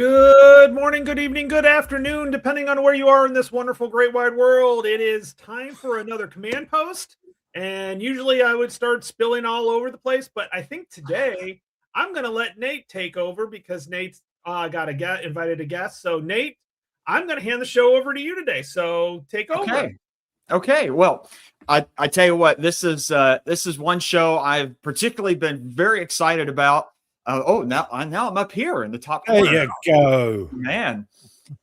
Good morning, good evening, good afternoon, depending on where you are in this wonderful, great wide world. It is time for another command post. And usually I would start spilling all over the place, but I think today I'm going to let Nate take over because Nate's got a invited a guest. So, Nate, I'm going to hand the show over to you today. So, take over. Okay. Okay. Well, I tell you what, this is one show I've particularly been very excited about. Now I'm up here in the top There corner. you go. Man.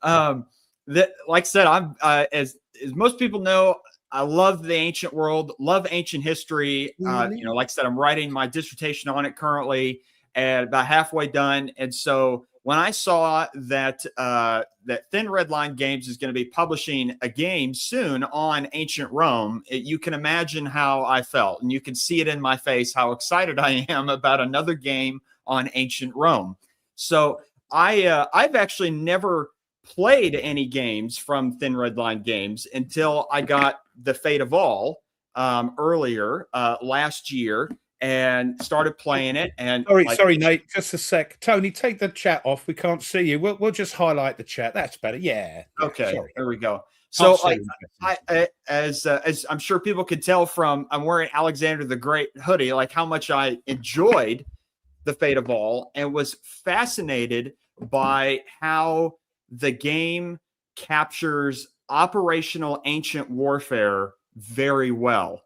That, like I said, I'm as most people know, I love the ancient world, love ancient history. Like I said, I'm writing my dissertation on it currently, and about halfway done. And so when I saw that that Thin Red Line Games is going to be publishing a game soon on ancient Rome, you can imagine how I felt, and you can see it in my face how excited I am about another game on ancient Rome. So I've actually never played any games from Thin Red Line Games until I got the Fate of All earlier last year and started playing it. And sorry, Nate. Just a sec. Tony, take the chat off. We can't see you. We'll just highlight the chat. That's better. Yeah. Okay. Sorry. There we go. So, As as I'm sure people could tell from I'm wearing Alexander the Great hoodie, like how much I enjoyed the Fate of All and was fascinated by how the game captures operational ancient warfare very well.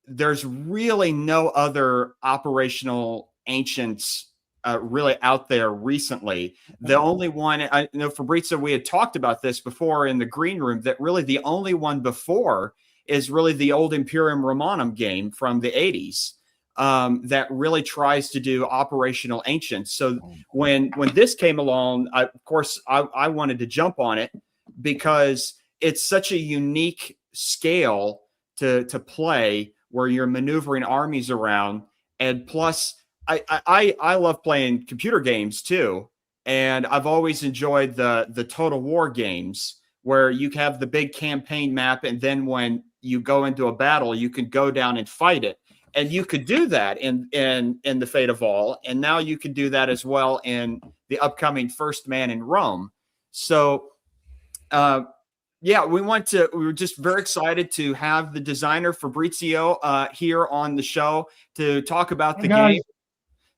There's really no other operational ancients really out there recently. The only one, I know, Fabrizio, we had talked about this before in the green room, that really the only one before is really the old Imperium Romanum game from the 80s. That really tries to do operational ancients. So when this came along, of course, I wanted to jump on it because it's such a unique scale to play where you're maneuvering armies around. And plus, I love playing computer games too. And I've always enjoyed the Total War games where you have the big campaign map. And then when you go into a battle, you can go down and fight it. And you could do that in the Fate of All, and now you can do that as well in the upcoming First Man in Rome. So, we were just very excited to have the designer Fabrizio here on the show to talk about the game.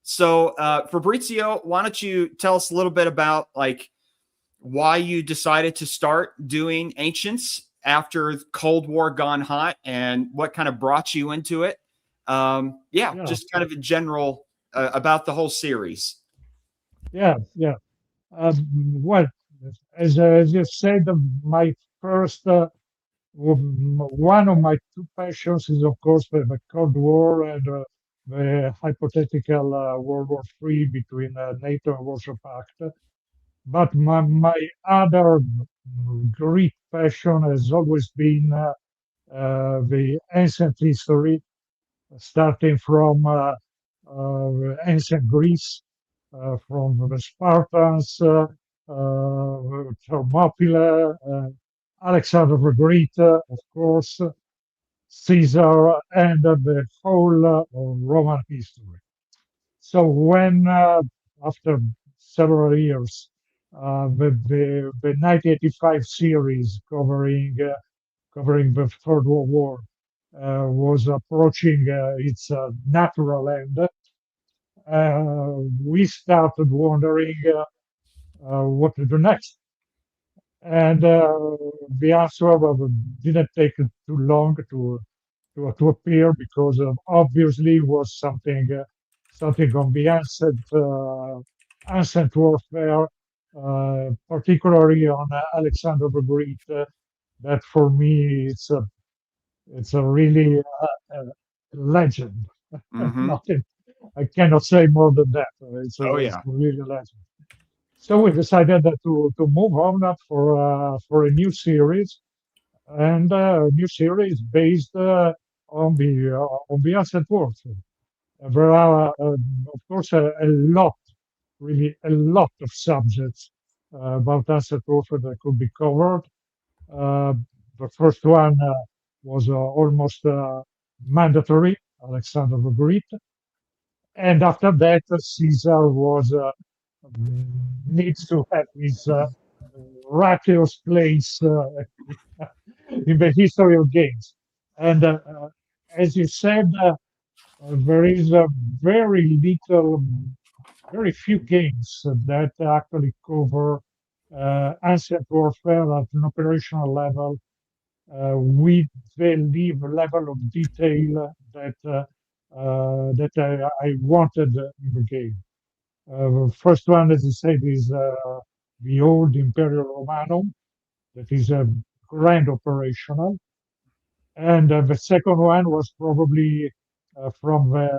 So, Fabrizio, why don't you tell us a little bit about why you decided to start doing Ancients after Cold War gone hot, and what kind of brought you into it? Just kind of in general about the whole series. Yeah. Well, as you said, my first one of my two passions is, of course, the Cold War and the hypothetical World War III between NATO and Warsaw Pact. But my other great passion has always been the ancient history, starting from ancient Greece, from the Spartans, Thermopylae, Alexander the Great, of course, Caesar, and the whole Roman history. So when, after several years, the 1985 series covering the Third World War was approaching its natural end, we started wondering what to do next. And the answer didn't take too long to appear, because obviously was something on the ancient warfare, particularly on Alexander the Great. That for me it's a really legend. Nothing. I cannot say more than that. It's really a legend. So we decided to move on for a new series, and a new series based on the asset warfare. There are, of course, really a lot of subjects about asset warfare that could be covered. The first one was almost mandatory, Alexander the Great. And after that, Caesar was needs to have his miraculous place in the history of games. And as you said, there is a very little, very few games that actually cover ancient warfare at an operational level with the level of detail that I wanted in the game. First one, as you said, is the old Imperial Romanum, that is a grand operational. And the second one was probably from the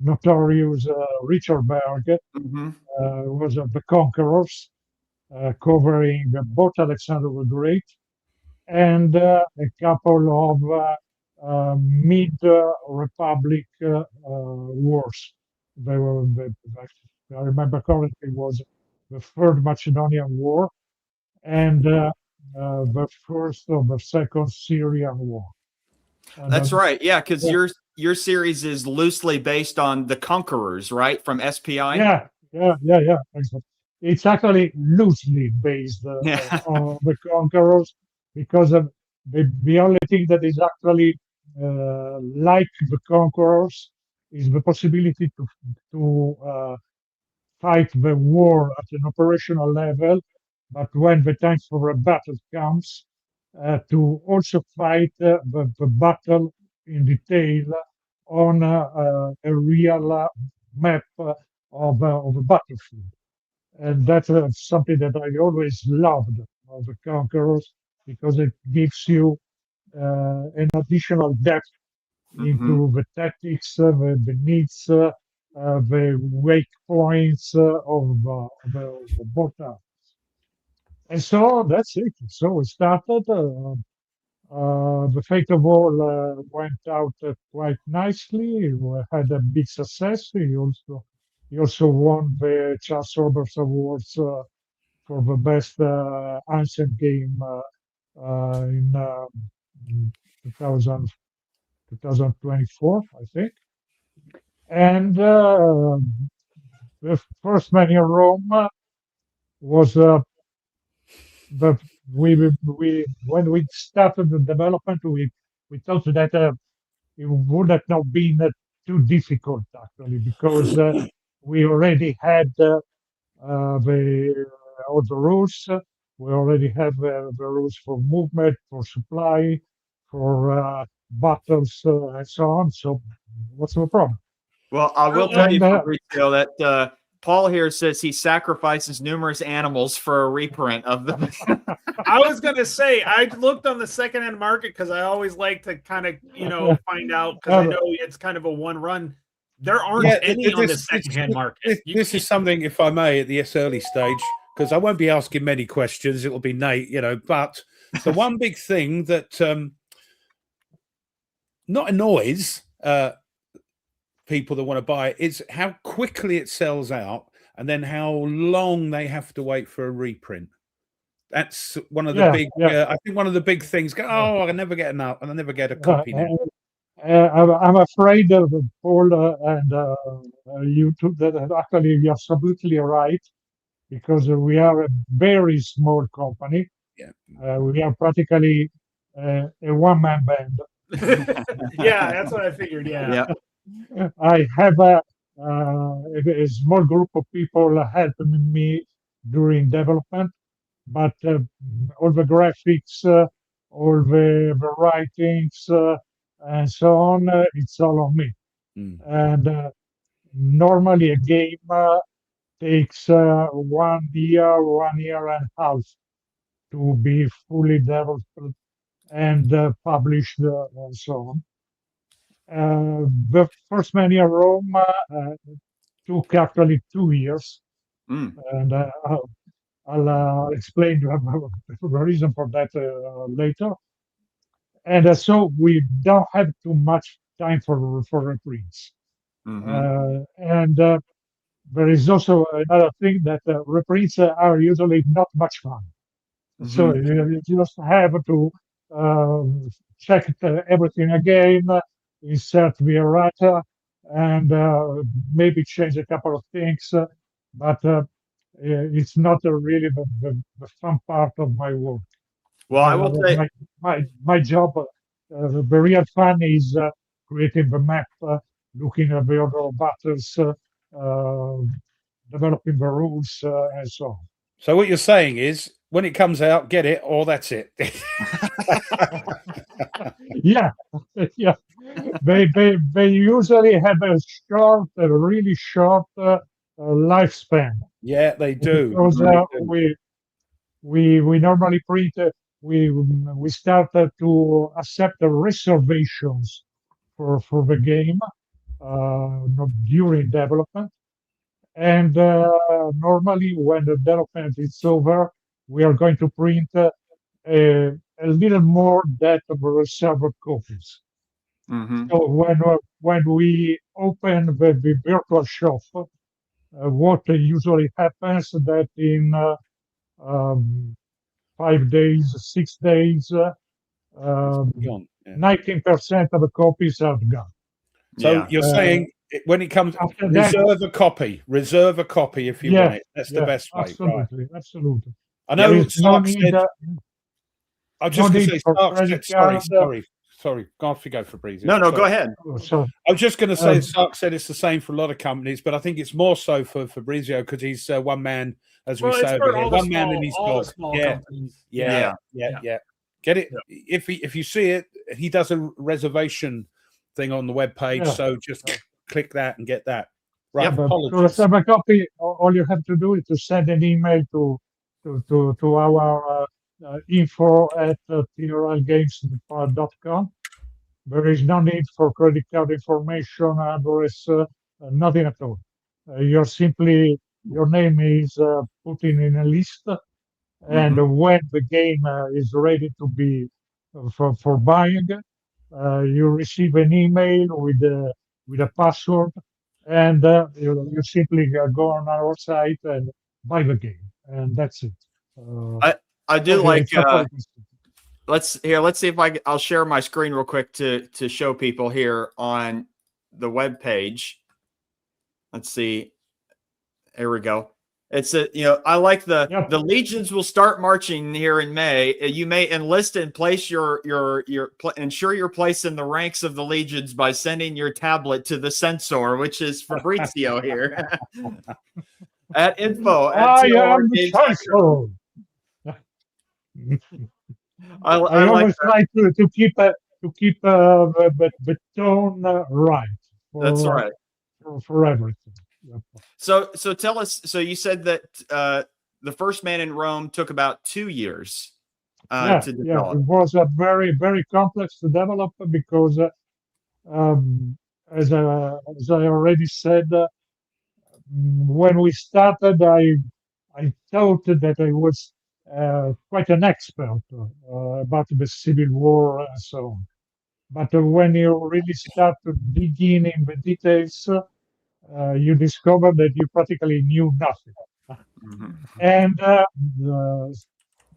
notorious Richard Berg, Mm-hmm. was the Conquerors, covering both Alexander the Great and a couple of mid-Republic wars. They were, I remember correctly, was the Third Macedonian War and the first or the second Syrian War. And, That's right. Yeah, because yeah, your series is loosely based on the Conquerors, right? From SPI. yeah. Exactly. It's actually loosely based Yeah. on the Conquerors because of the only thing that is actually like the Conquerors is the possibility to fight the war at an operational level, but when the time for a battle comes, to also fight the battle in detail on a real map of a battlefield. And that's something that I always loved of the Conquerors because it gives you an additional depth Mm-hmm. into the tactics, the needs, the wake points of both arms. And so that's it. So we started. The Fate of All went out quite nicely. We had a big success. He also won the Charles Roberts Awards for the best ancient game in 2000, 2024, I think. And the first man in Rome was the we when we started the development, we thought that it would have not been too difficult actually because we already had the all the rules. We already have the rules for movement, for supply, for battles, and so on. So what's the problem? Well, I will tell you, And Fabrizio, that Paul here says he sacrifices numerous animals for a reprint of the. I was gonna say I looked on the secondhand market because I always like to kind of find out because I know it's kind of a one run. There aren't any on the secondhand market. This is something, if I may, at this early stage, because I won't be asking many questions. It'll be Nate, but the one big thing that not annoys people that want to buy it is how quickly it sells out and then how long they have to wait for a reprint. That's one of the big. I think one of the big things. I never get enough, and I never get a copy now. I'm afraid of Paul and you two that actually you're absolutely right because we are a very small company. Yeah, we are practically a one-man band. Yeah, that's what I figured. Yeah. I have a small group of people helping me during development, but all the graphics, all the writings, and so on, it's all on me. And normally a game takes 1 year and a half to be fully developed and published and so on. The first Man in Rome took actually 2 years, and I'll explain the reason for that later. And so we don't have too much time for reprints. And there is also another thing that reprints are usually not much fun. So you just have to check everything again, insert the errata, and maybe change a couple of things. but it's not really the fun part of my work. Well, I will say, My job, the real fun is creating the map, looking at the other battles, developing the rules, and so on. So what you're saying is, when it comes out, get it, or that's it. Yeah, yeah. They usually have a really short lifespan. Yeah, they do. Because we normally print. We started to accept the reservations for the game during development, and normally when the development is over, we are going to print a little more than the reserved copies. So when we open the virtual shop, what usually happens that in um, 5 days, 6 days, Gone, yeah. 19% of the copies are gone. So you're saying when it comes, after reserve a copy if you want it. That's the best way. Absolutely, right? absolutely. I know There is no Sark need, said, I was just no going to need say, for Sark credit said, sorry. Off you go, Fabrizio. no, Sorry. go ahead. So, I was just going to say, Sark said it's the same for a lot of companies, but I think it's more so for Fabrizio because he's one man, as we say over here, one man in his dog. Companies. Yeah. Get it if you see it, he does a reservation thing on the web page, so just click that and get that. Right. to reserve a copy, all you have to do is to send an email to our info@trlgames.com. There is no need for credit card information, address, nothing at all. Your name is put in a list, and when the game is ready to be for buying, you receive an email with a password, and you simply go on our site and buy the game, and that's it. I do like. Let's see if I'll share my screen real quick to show people here on the web page. Let's see. Here we go. It's I like the legions will start marching here in May. You may enlist and place ensure your place in the ranks of the legions by sending your tablet to the censor, which is Fabrizio here at info. I am the censor. I always try to keep the tone right. That's right. For everything. So tell us. So you said that the first Man in Rome took about 2 years to develop. It was a very, very complex to develop because, as I already said, when we started, I thought that I was quite an expert about the Civil War and so on. But when you really start to dig in the details, you discover that you practically knew nothing. And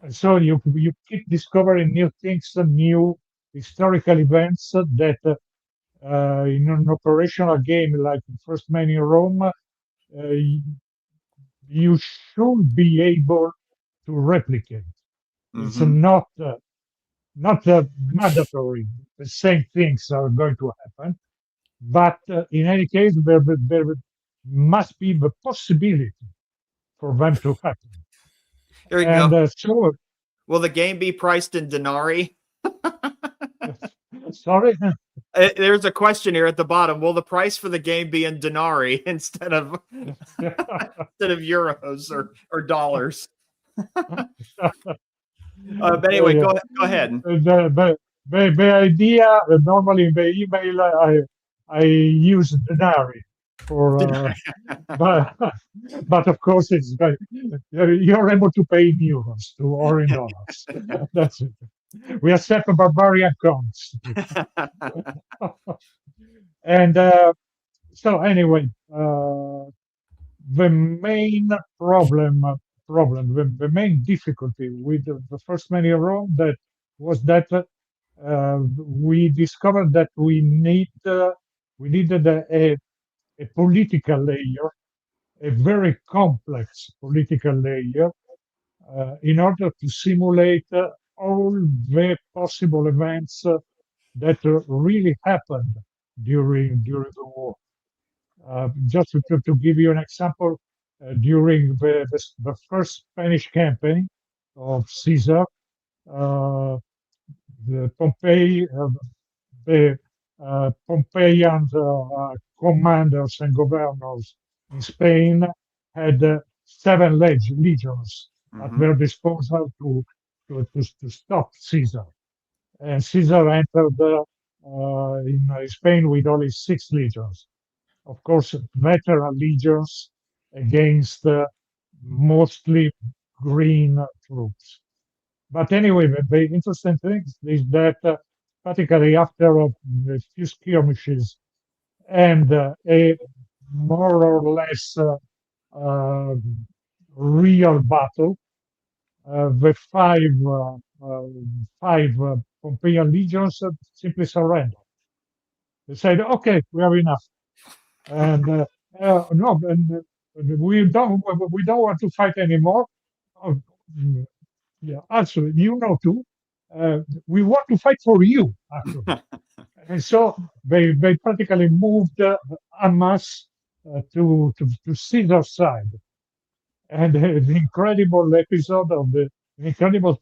so you keep discovering new things, new historical events that in an operational game like First Man in Rome, you should be able to replicate. It's not mandatory. The same things are going to happen. But in any case, there must be the possibility for them to happen. There you go. So, will the game be priced in denarii? Sorry? There's a question here at the bottom. Will the price for the game be in denarii instead of euros or dollars? But anyway, go ahead. The idea, normally in the email, I use denarii for, but of course you're able to pay in euros or in dollars. That's it. We accept barbarian coins. And so anyway, the main the main difficulty with the First Man in Rome was that we discovered that we needed a political layer a very complex political layer in order to simulate all the possible events that really happened during the war. Just to give you an example, during the first Spanish campaign of Caesar, uh, the the Pompeian commanders and governors in Spain had seven legions at Hmm. their disposal to stop Caesar. And Caesar entered in Spain with only six legions. Of course, veteran legions against mostly green troops. But anyway, the interesting thing is that particularly after a few skirmishes and a more or less uh, real battle, the five Pompeian legions simply surrendered. They said, "Okay, we have enough, and no, and we don't want to fight anymore." Oh, yeah, actually, you know too. We want to fight for you, actually. And so they practically moved en masse to Caesar's side. And the incredible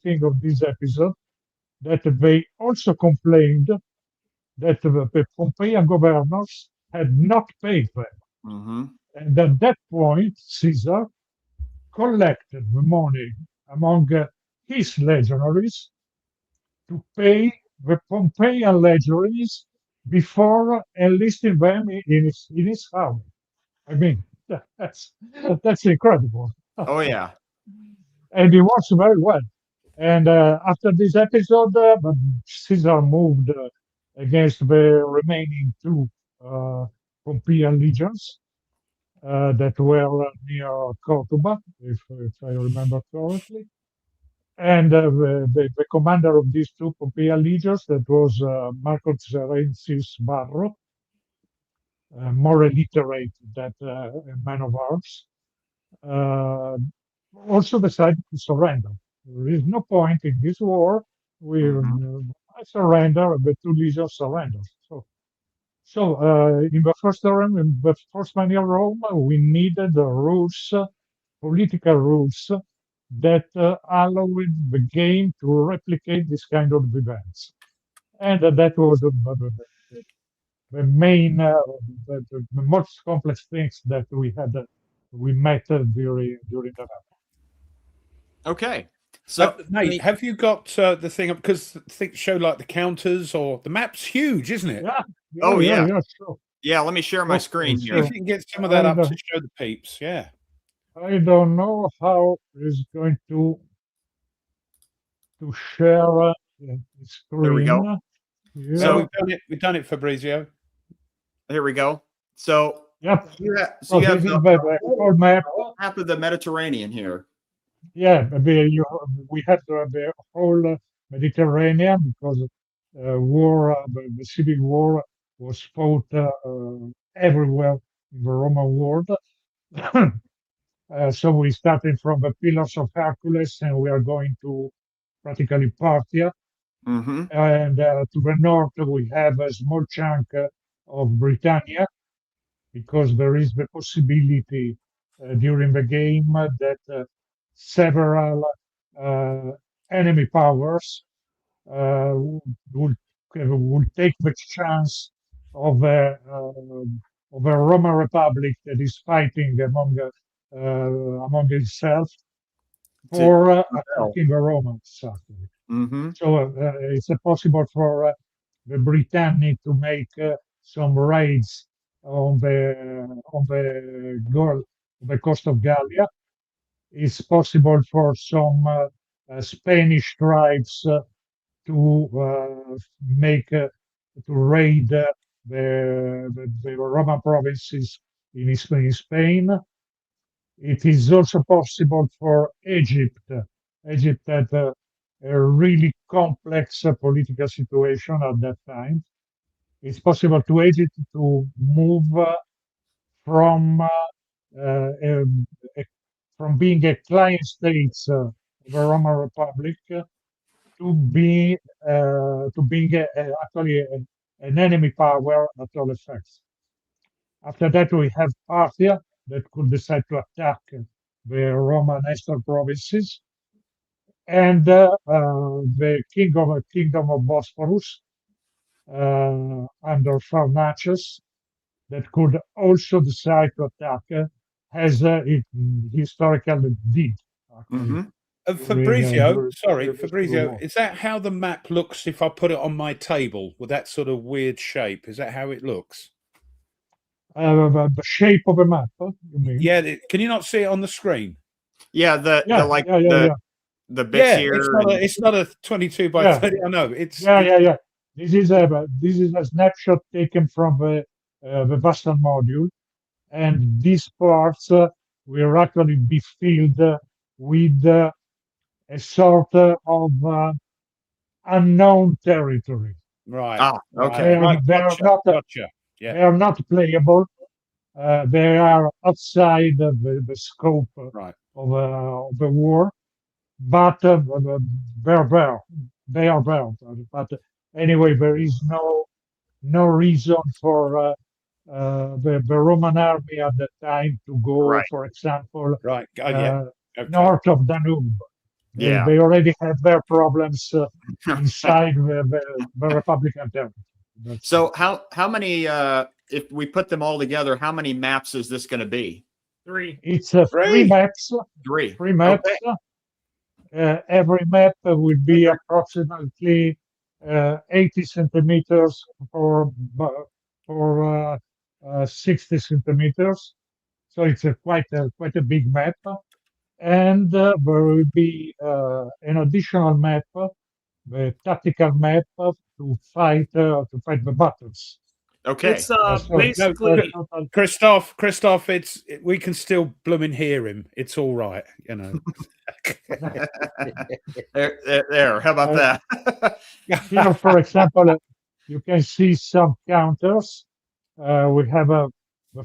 thing of this episode that they also complained that the Pompeian governors had not paid them. Hmm. And at that point, Caesar collected the money among his legionaries to pay the Pompeian legionaries before enlisting them in his army. I mean, that's incredible. Oh yeah. And it works very well. And after this episode, Caesar moved against the remaining two uh, Pompeian legions that were near Cordoba, if I remember correctly. And the commander of these two Pompeian legions, that was Marcus Terentius Varro, more illiterate than a man of arms, uh, also decided to surrender. There is no point in this war. Hmm. I surrender, the two legions surrender. So, in the first term, in the first man in Rome, we needed the rules, political rules that allowed the game to replicate this kind of events. And that was the main, the most complex things that we met during the battle. Okay. So Nate, have you got the thing up? Because things show like the counters or the map's huge, isn't it? Yeah, yeah, oh yeah, yeah, yeah, sure. yeah. Let me share my Okay, screen See if here. so you can get some of that I up to don't, show the peeps. Yeah. I don't know how it's going to share the There we go. screen. No, Yeah, So we've done it. We've done it, Fabrizio. here we go. So yep. so So you this have is the the whole map. whole map of the Mediterranean here. Yeah, we had the whole Mediterranean because the civil war was fought everywhere in the Roman world. So we started from the Pillars of Hercules, and we are going to practically Parthia. Hmm. And to the north, we have a small chunk of Britannia, because there is the possibility during the game that several uh, enemy powers uh, will, will take the chance of a Roman Republic that is fighting among itself To for rebel. attacking the Romans. Actually. Hmm. So it's possible for the Britannic to make some raids on the coast of Gallia. It's possible for some Spanish tribes to make to raid the Roman provinces in Spain. It is also possible for Egypt. Egypt had a really complex political situation at that time. It's possible to Egypt to move from from being a client state of the Roman Republic to being actually an enemy power at all effects. After that, we have Parthia that could decide to attack the Roman Eastern provinces, and the kingdom of Bosporus under Pharnaces that could also decide to attack, as it historically did. Actually, Fabrizio, sorry, during the Civil Fabrizio, War. is that how the map looks if I put it on my table with that sort of weird shape? Is that how it looks? The shape of a map, you mean? Yeah, can you not see it on the screen? Yeah, the bits Yeah, here. it's not a 22 by 30. I know it's yeah. This is a snapshot taken from the Boston module, and these parts will actually be filled with a sort of unknown territory. right. Ah, okay. Gotcha. Yeah. They are not playable. They are outside the scope of the war, but they're there. They are there. But anyway, there is no reason for the Roman army at the time to go, Right. for example, north of Danube. Yeah. They already have their problems inside the Republican territory. So how many? If we put them all together, how many maps is this going to be? 3. It's 3 maps. 3. 3 maps. Okay. Every map will be approximately 80 centimeters for 60 centimeters. So it's quite a big map. And there will be an additional map, the tactical map to fight the battles. Okay. It's basically Christoph. We can still blooming hear him. It's all right, you know. there. How about that? Here, for example, you can see some counters. We have the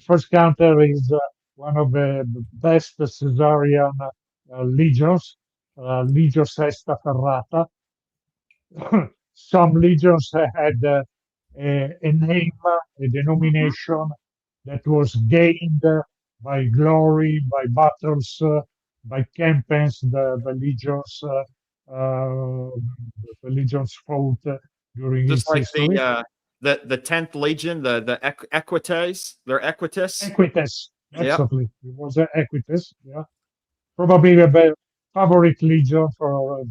first counter is one of the best Caesarian legions, Legios Esta Ferrata. Some legions had a name, a denomination that was gained by glory, by battles, by campaigns. The legions fought during Just its like history. the 10th Legion, the Equites, they're Equites. Equites, exactly. Yep. It was Equites, yeah. Probably the favorite legion for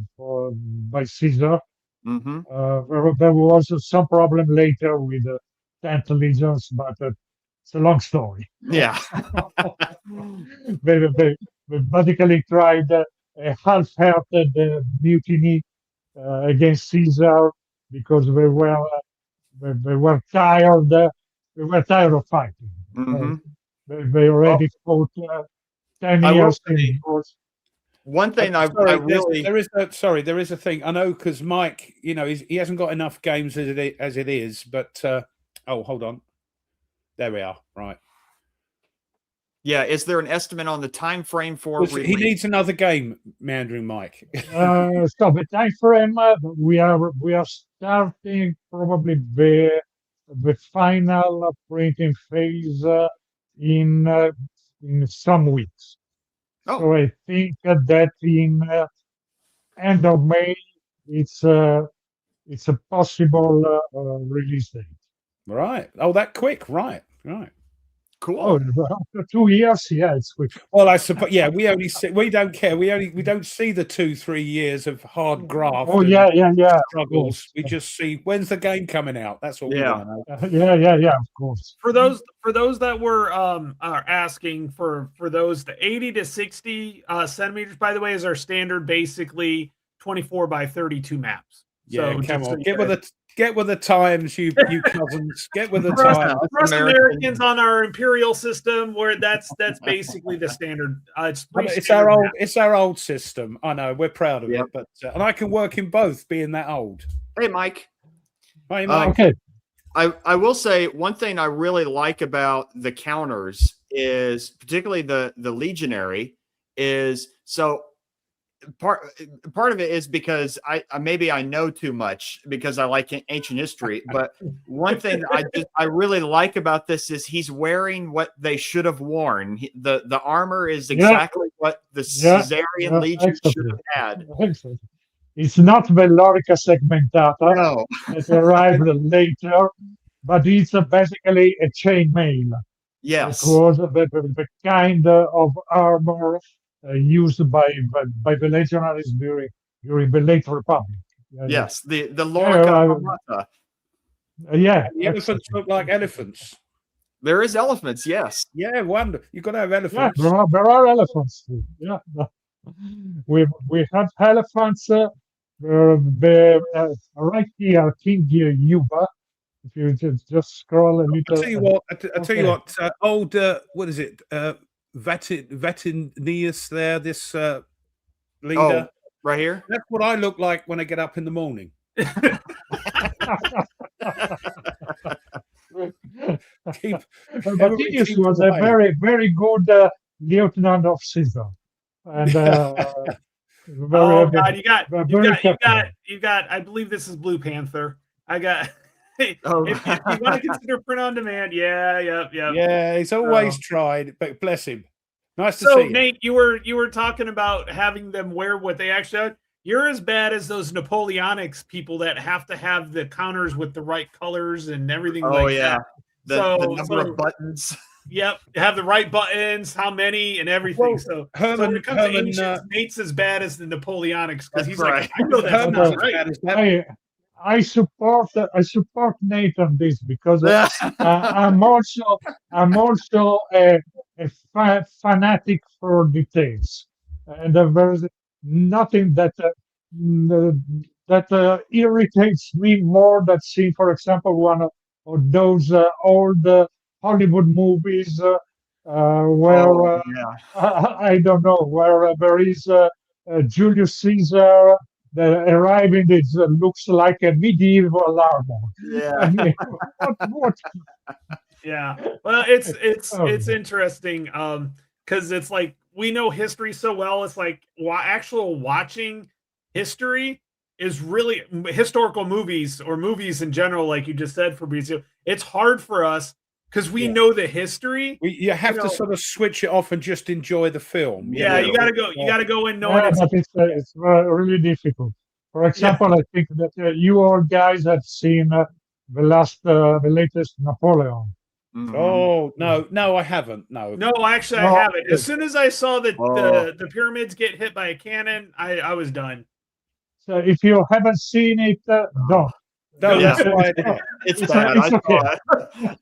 by Caesar. Mm-hmm. There was some problem later with the 10th legions, but it's a long story. Yeah. they basically tried a half-hearted mutiny against Caesar because they were tired. They were tired of fighting. Mm-hmm. They already fought 10 years in course. One thing there is a thing I know because Mike, you know, he hasn't got enough games as it is. But hold on, there we are. Right. Yeah, is there an estimate on the time frame for release? He needs another game, Meandering Mike. So the time frame we are starting probably the final printing phase in some weeks. Oh. So I think that in end of May it's a possible release date. Right. Oh, that quick. Right. Cool. Oh, after 2 years, yeah, it's quick. Well, I suppose, yeah, we don't care. We don't see the 2-3 years of hard graft. Oh, yeah. Struggles. We just see when's the game coming out. That's what we want to know. Yeah, of course. For those that were are asking for those, the 80 to 60 centimeters, by the way, is our standard, basically 24 by 32 maps. Yeah, so come on, get with the times, you cousins. Get with the times. For us Americans on our imperial system, where that's basically the standard. It's our old system. I know we're proud of it, but and I can work in both, being that old. Hey, Mike. Hi, Mike. Okay. I will say one thing I really like about the counters is particularly the legionary is so part of it is because I maybe I know too much because I like ancient history, but one thing that I really like about this is he's wearing what they should have worn. The armor is exactly what the Caesarian legion should have had. Excellent. It's not Velorica segmentata No. that arrived later, but it's basically a chainmail. Yes. It was the kind of armor used by the legionaries during the late Republic. Yes, the Lorica Armata. Yeah, the elephants look like elephants. There is elephants, yes. Yeah, wonder you've got to have Yeah, elephants. there are elephants too. Yeah, we have elephants. Right here, King Yuba. If you just scroll a little. I'll tell you what. I'll tell you what. Old what is it? Vatinius there. This leader. Oh, right here. That's what I look like when I get up in the morning. Vatinius was a very, very good lieutenant of Caesar, and oh God, you got. I believe this is Blue Panther. I got. If you want to consider print on demand, yep. Yeah, he's always tried, but bless him. Nice to see you. Nate, you were talking about having them wear what they actually have. You're as bad as those Napoleonics people that have to have the counters with the right colors and everything that. The number of buttons. Yep, have the right buttons, how many, and everything. So when it comes to ancients, Nate's as bad as the Napoleonics because he's like, I know that's not right. I support Nate on this because I'm also a fanatic for details, and there's nothing that irritates me more than seeing, for example, one of those old Hollywood movies where I don't know, where there is Julius Caesar. The arriving looks like a medieval armor. Yeah. I mean, what? Yeah. Well, it's interesting because it's like we know history so well. It's like actual watching history is really historical movies or movies in general, like you just said, Fabrizio. It's hard for us because we know the history. You have to sort of switch it off and just enjoy the film. Yeah, you gotta go. You gotta go in knowing it's really difficult. For example, I think that you all guys have seen the latest Napoleon. Mm-hmm. Oh no, I haven't. No, actually, I haven't. As soon as I saw that the pyramids get hit by a cannon, I was done. So if you haven't seen it, don't. It's bad.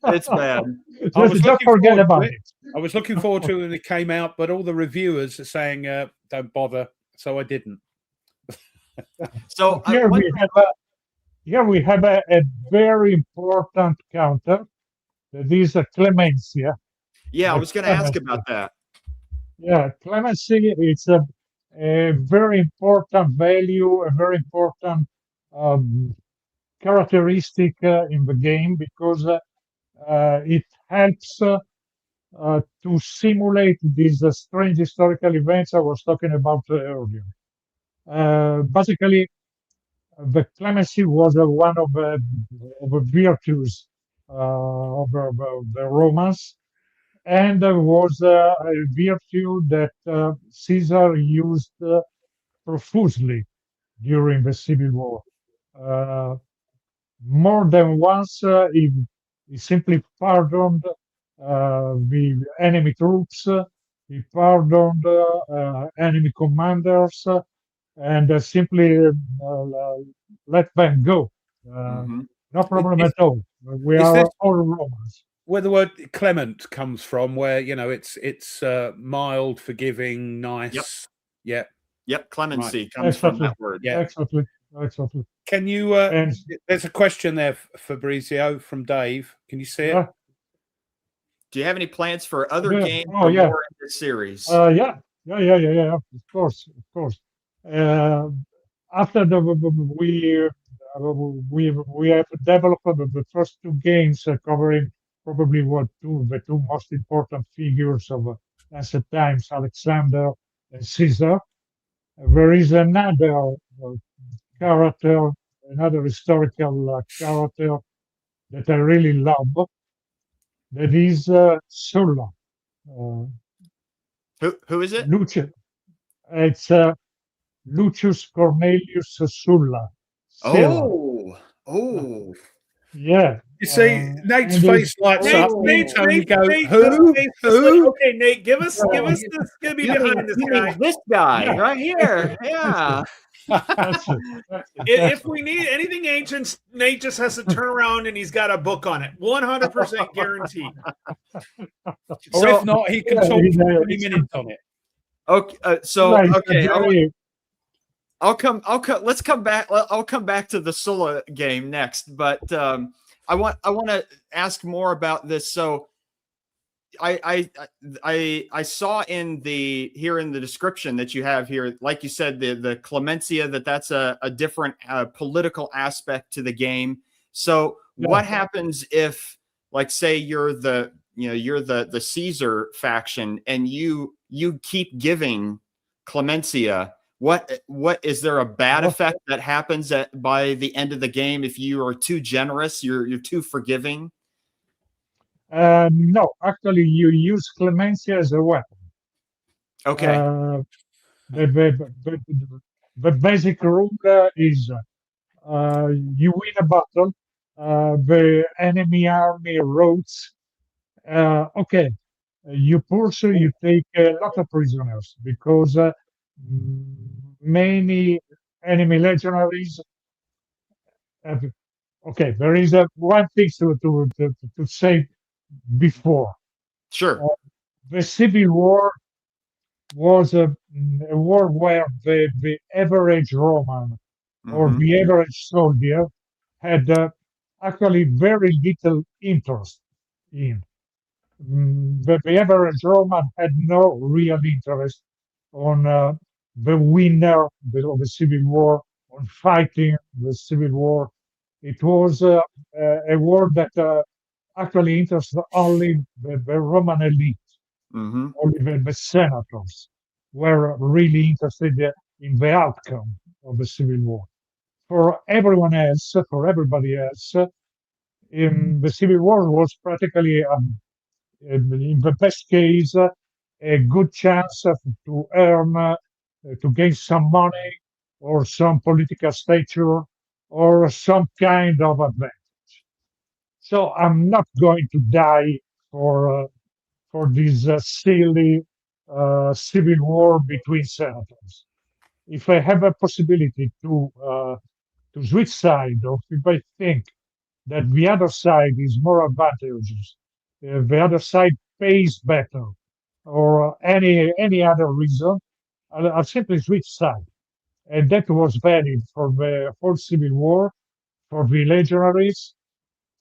It's bad. Just forget about it. I was looking forward to it when it came out, but all the reviewers are saying don't bother, so I didn't. So here we have a very important counter. That is a clementia. Yeah, I was going to ask about that. Yeah, clemency. It's a very important value, a very important characteristic in the game because it helps to simulate these strange historical events I was talking about earlier. Basically, the clemency was one of the virtues of the Romans, and was a virtue that Caesar used profusely during the Civil War. More than once, he simply pardoned the enemy troops, he pardoned enemy commanders, and simply let them go. No problem at all. We are all Romans. Where the word clement comes from, where it's mild, forgiving, nice. Yep. Clemency comes from that word. Yeah, exactly. Can you? There's a question there, Fabrizio, from Dave. Can you see it? Do you have any plans for other games more in this series? Yeah. Of course. After we have developed the first two games covering probably the two most important figures of ancient times, Alexander and Caesar. There is another character, another historical character that I really love. That is Sulla. Uh, Who is it? Lucius. It's Lucius Cornelius Sulla. Sylla. Oh, oh, Yeah. You see, Nate's and face lights up. Nate, Tony, you go, Nate, who? Nate's just like, Who? okay, Nate, give us you this. Give me you mean, behind this you guy. mean this guy Yeah. right here? Yeah. That's it. That's it. If we need anything ancient, Nate just has to turn around and he's got a book on it. 100% guaranteed. Or So- if not, he can Yeah, talk you for know, 20 minutes on it. Okay, Like, okay, very- let's come back. I'll come back to the Sulla game next, but I want to ask more about this. So I saw in the description that you have here, like you said, the clementia, that's a different political aspect to the game. So what happens if, like, say you're the Caesar faction and you keep giving clementia? What is there a bad effect that happens by the end of the game if you are too generous, you're too forgiving? No, actually, you use clementia as a weapon. Okay. The basic rule is you win a battle, the enemy army routes. Okay, you pursue, you take a lot of prisoners because many enemy legionaries have. Okay, there is one thing to say before. Sure. The Civil War was a war where the average Roman or Mhm. the average soldier had actually very little interest in. The average Roman had no real interest on the winner of the Civil War, on fighting the Civil War. It was a war that actually interested only the Roman elite. Mhm. Only the senators were really interested in the outcome of the Civil War. For everyone else, for everybody else, the Civil War was practically, in the best case, a good chance to earn, to gain some money or some political stature or some kind of advantage. So I'm not going to die for this silly civil war between senators. If I have a possibility to switch side, or if I think that the other side is more advantageous, the other side pays better, or any other reason, I'll simply switch side. And that was valid for the whole civil war, for the legionaries,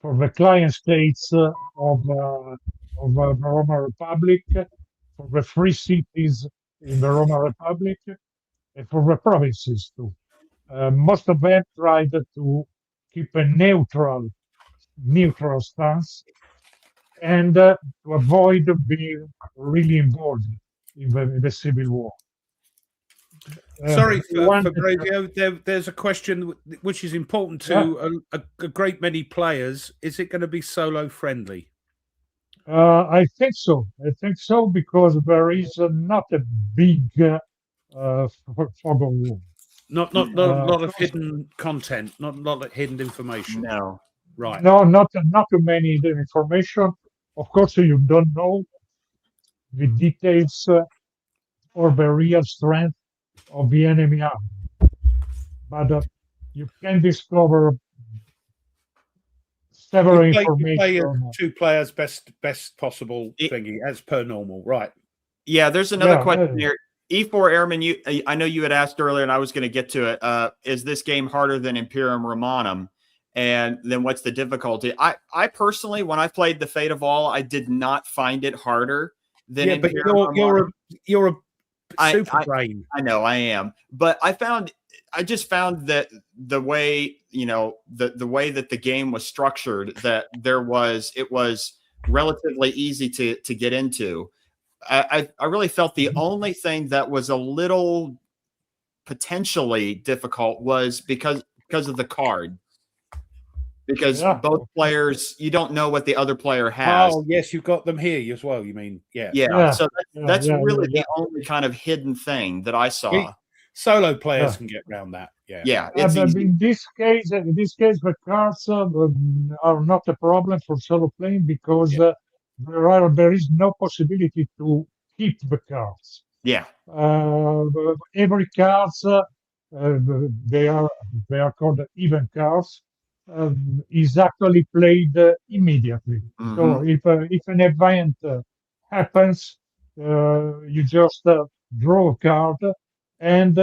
for the client states of the Roman Republic, for the free cities in the Roman Republic, and for the provinces too. Most of them tried to keep a neutral stance and to avoid being really involved in the civil war. Sorry, one- Fabrizio. There's a question which is important to a great many players. Is it going to be solo friendly? I think so. I think so because there is not a big fog of war. Not a lot of hidden content, not a lot of hidden information. No. Right. No, not too many information. Of course, you don't know the details or the real strength of the enemy army, but you can discover several You play information. two players best possible It- thingy as per normal, right? Yeah, there's another Yeah, question yeah. here. E4 Airman, I know you had asked earlier, and I was going to get to it. Is this game harder than Imperium Romanum? And then what's the difficulty? I personally, when I played the Fate of All, I did not find it harder than Yeah, but Imperium Romanum. you're a super I- brain. I know I am, but I just found that the way, the way that the game was structured, that it was relatively easy to get into. I really felt the only thing that was a little potentially difficult was because of the card. Because Yeah. both players, you don't know what the other player has. Oh, yes, you've got them here as well. You mean, yeah. Yeah, Yeah. so Yeah. that's Yeah. really Yeah. the only kind of hidden thing that I saw. Solo players Yeah. can get around that. Yeah. Yeah, it's But easy. in this case, the cards are not a problem for solo playing because Yeah. there is no possibility to keep the cards. Yeah. Every cards they are they are called even cards is actually played immediately. So Hmm. if an event happens, you just draw a card and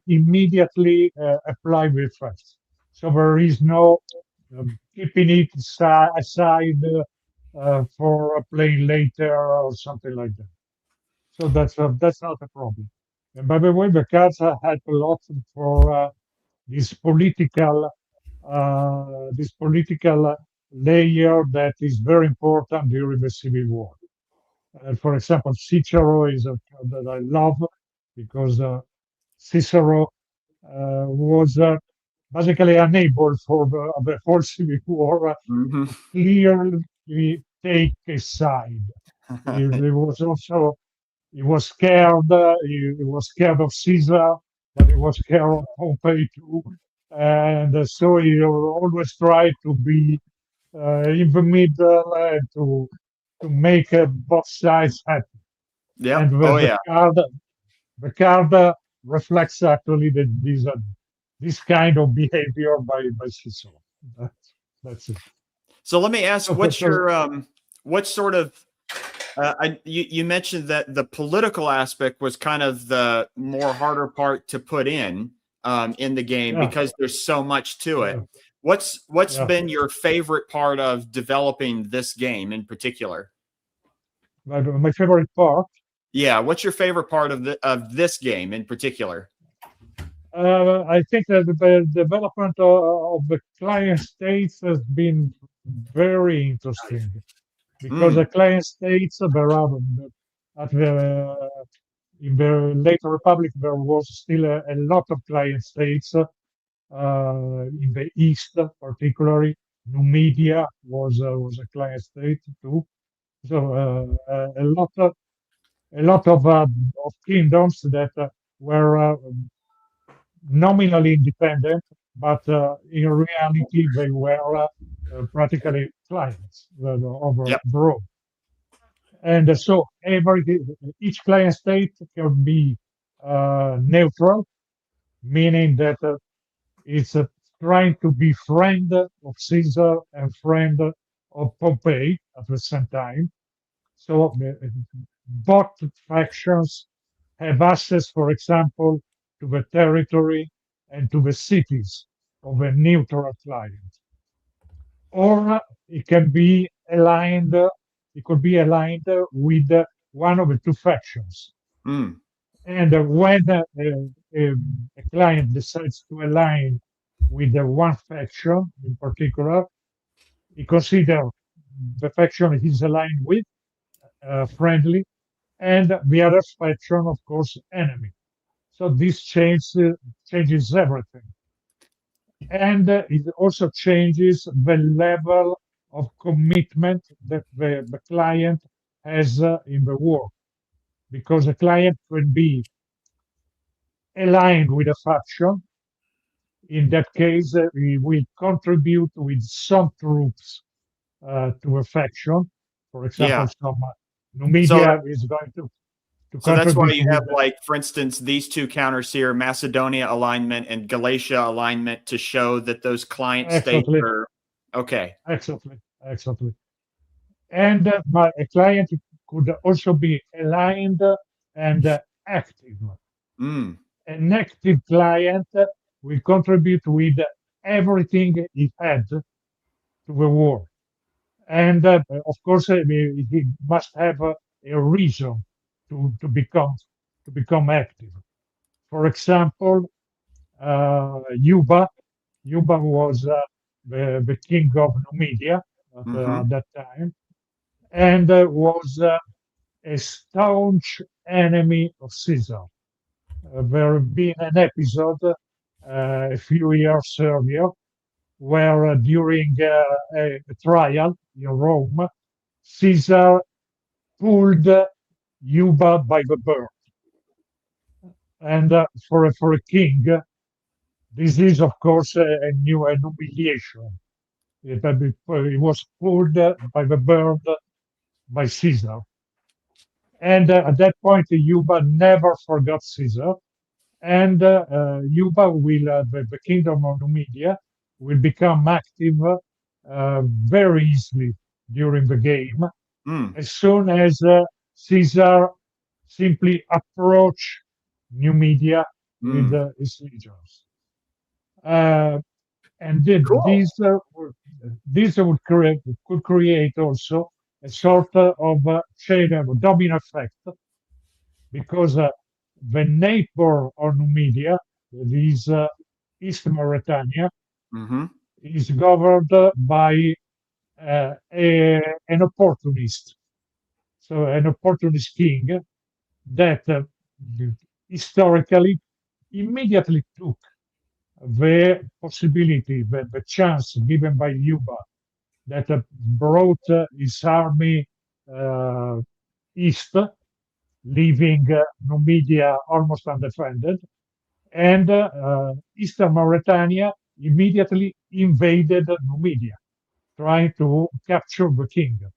immediately apply the effects. So there is no keeping it aside for playing later or something like that. So that's not a problem. And by the way, the cards help a lot for this political layer that is very important during the Civil War. For example, Cicero is a card that I love because Cicero was basically unable for the whole Civil War Hmm. to clearly take a side. He was also he was scared. He was scared of Caesar, but he was scared of Pompey too. And so he always tried to be in the middle to make both sides happy. And Yep. Oh yeah. the card reflects actually this kind of behavior by Cicero. That's it. So let me ask, So, what sort of you mentioned that the political aspect was kind of the more harder part to put in the game yeah, because there's so much to it. yeah, What's yeah. been your favorite part of developing this game in particular? My favorite part. Yeah, what's your favorite part of this game in particular? I think that the development of the client states has been very interesting because the Mm, client states there are at the in the later republic there was still a lot of client states in the east, particularly Numidia was a client state too. So a lot of kingdoms that were nominally independent, but in reality they were practically clients over yep. abroad. And so each client state can be neutral, meaning that it's trying to be friend of Caesar and friend of Pompey at the same time. So both factions have access, for example, to the territory and to the cities of a neutral client. Or it can be aligned, it could be aligned with one of the two factions. Mm, And when a client decides to align with one faction in particular, he considers the faction he's aligned with friendly, and the other faction, of course, enemy. So this changes everything. And it also changes the level of commitment that the client has in the work. Because a client can be aligned with a faction. In that case, we will contribute with some troops to a faction. For example, yeah. some So Numidia is going to so that's why contribute you with have, like, for instance, these two counters here, Macedonia alignment and Galatia alignment, to show that those client states exactly, are okay. exactly. And a client could also be aligned and active. Mm, An active client will contribute with everything he had to the war. And of course, he must have a reason to become active. For example, Yuba was the king of Numidia mm-hmm. at that time, and was a staunch enemy of Caesar. There had been an episode a few years earlier where during a trial in Rome, Caesar pulled Yuba by the beard. And for a king, this is, of course, an humiliation. It was pulled by the beard by Caesar. And at that point, Yuba never forgot Caesar. And Yuba will, the kingdom of Numidia, will become active very easily during the game as soon as Caesar simply approach Numidia with his legions. And Cool. these could create also a sort of chain of domino effect because the neighbor of Numidia, this East Mauritania, Mm-hmm. is governed by an opportunist. So an opportunist king that historically immediately took the possibility, the chance given by Yuba that brought his army uh, east, leaving Numidia almost undefended, and Eastern Mauritania immediately invaded Numidia, trying to capture the kingdom.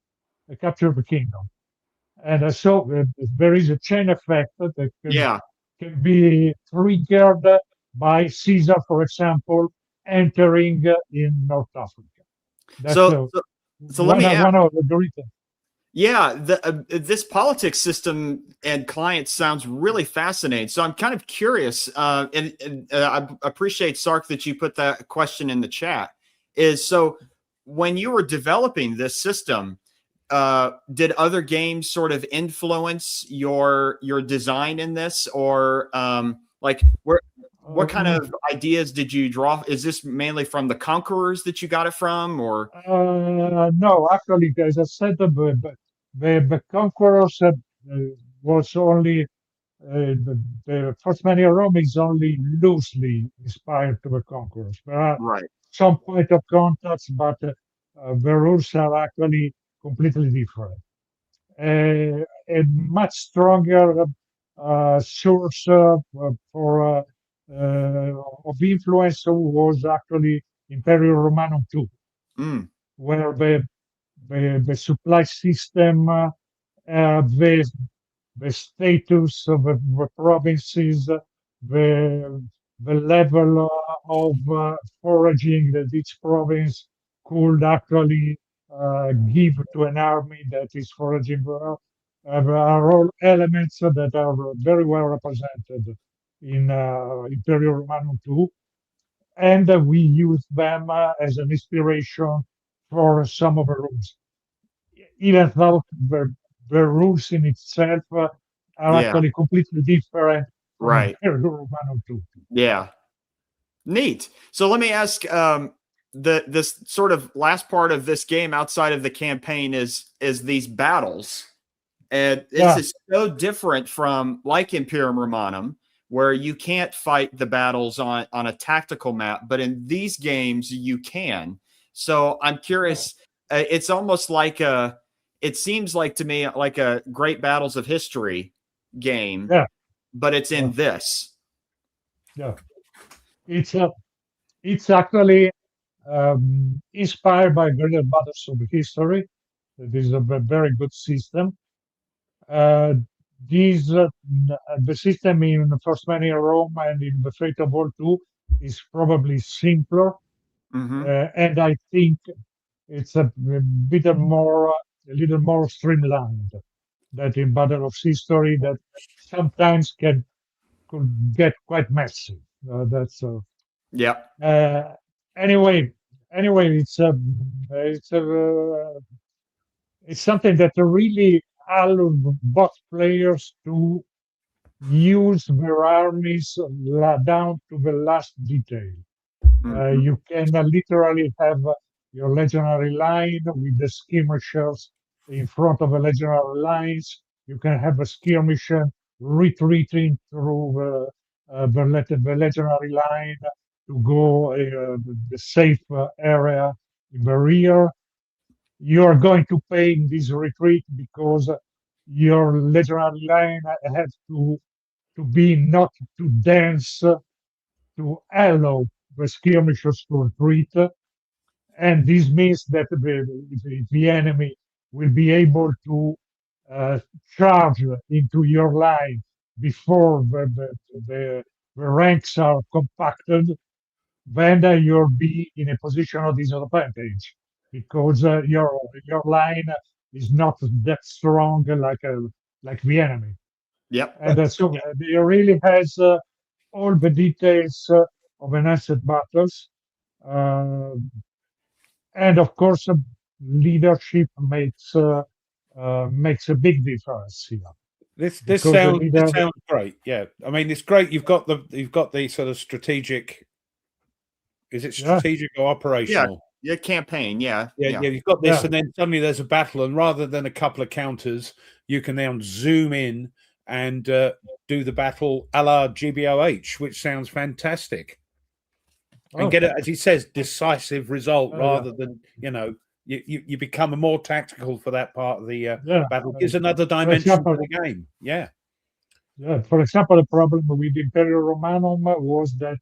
And so there is a chain effect that Yeah. can be triggered by Caesar, for example, entering in North Africa. That's So, so, so let me ask. one of the reasons. Yeah, this politics system and clients sounds really fascinating. So I'm kind of curious, and I appreciate Sark that you put that question in the chat. Is so when you were developing this system, did other games sort of influence your design in this, or like what kind of ideas did you draw? Is this mainly from the Conquerors that you got it from, or? No, actually, as I said, the Conquerors was only the first many of Rome is only loosely inspired to the Conquerors. There are Right. some point of contacts, but the rules are actually completely different. A much stronger source for of influence was actually Imperium Romanum II, Mm, where the supply system, the status of the provinces, the level of foraging that each province could actually give to an army that is foraging well, are all elements that are very well represented in Imperial Romanum II, and we use them as an inspiration for some of the rules, even though the rules in itself are yeah. actually completely different from Right. Imperial Romano 2. Yeah. Neat. So let me ask, this sort of last part of this game outside of the campaign is these battles. And this Yeah, is so different from like Imperium Romanum, where you can't fight the battles on a tactical map, but in these games you can. So I'm yeah, curious. It's almost like it seems like to me like a Great Battles of History game, yeah, but it's yeah, in this. yeah. It's it's actually inspired by Greater Battles of History. This is a very good system. Uh, these the system in the First Man in Rome and in the Fate of War 2 is probably simpler, Mm-hmm. and I think it's a little more streamlined that in Battle of History that sometimes can could get quite messy. That's Yep. uh, anyway. Anyway, it's a it's something that really allows both players to use their armies down to the last detail. Mm-hmm. You can literally have your legionary line with the skirmishers in front of the legendary lines. You can have a skirmish retreating through the legendary line to go the safe area in the rear. You are going to pay in this retreat because your legendary line has to be not too dense to allow the skirmishers to retreat. And this means that the enemy will be able to charge into your line before the ranks are compacted. Then you'll be in a position of disadvantage because your line is not that strong like the enemy. Yep. And so it really has all the details of an asset battles. Uh, and of course, leadership makes a big difference here. This Because the sounds leader- this sounds great. Yeah, I mean it's great. You've got the sort of strategic. Is it Yeah. strategic or operational? Yeah, campaign. Yeah. Yeah. You've got this, Yeah. and then suddenly there's a battle, and rather than a couple of counters, you can now zoom in and do the battle a la GBOH, which sounds fantastic. And Oh, get it, as he says, decisive result Oh, rather than you become more tactical for that part of the yeah. battle. Gives another dimension example- to the game. Yeah. Yeah, for example, the problem with Imperium Romanum was that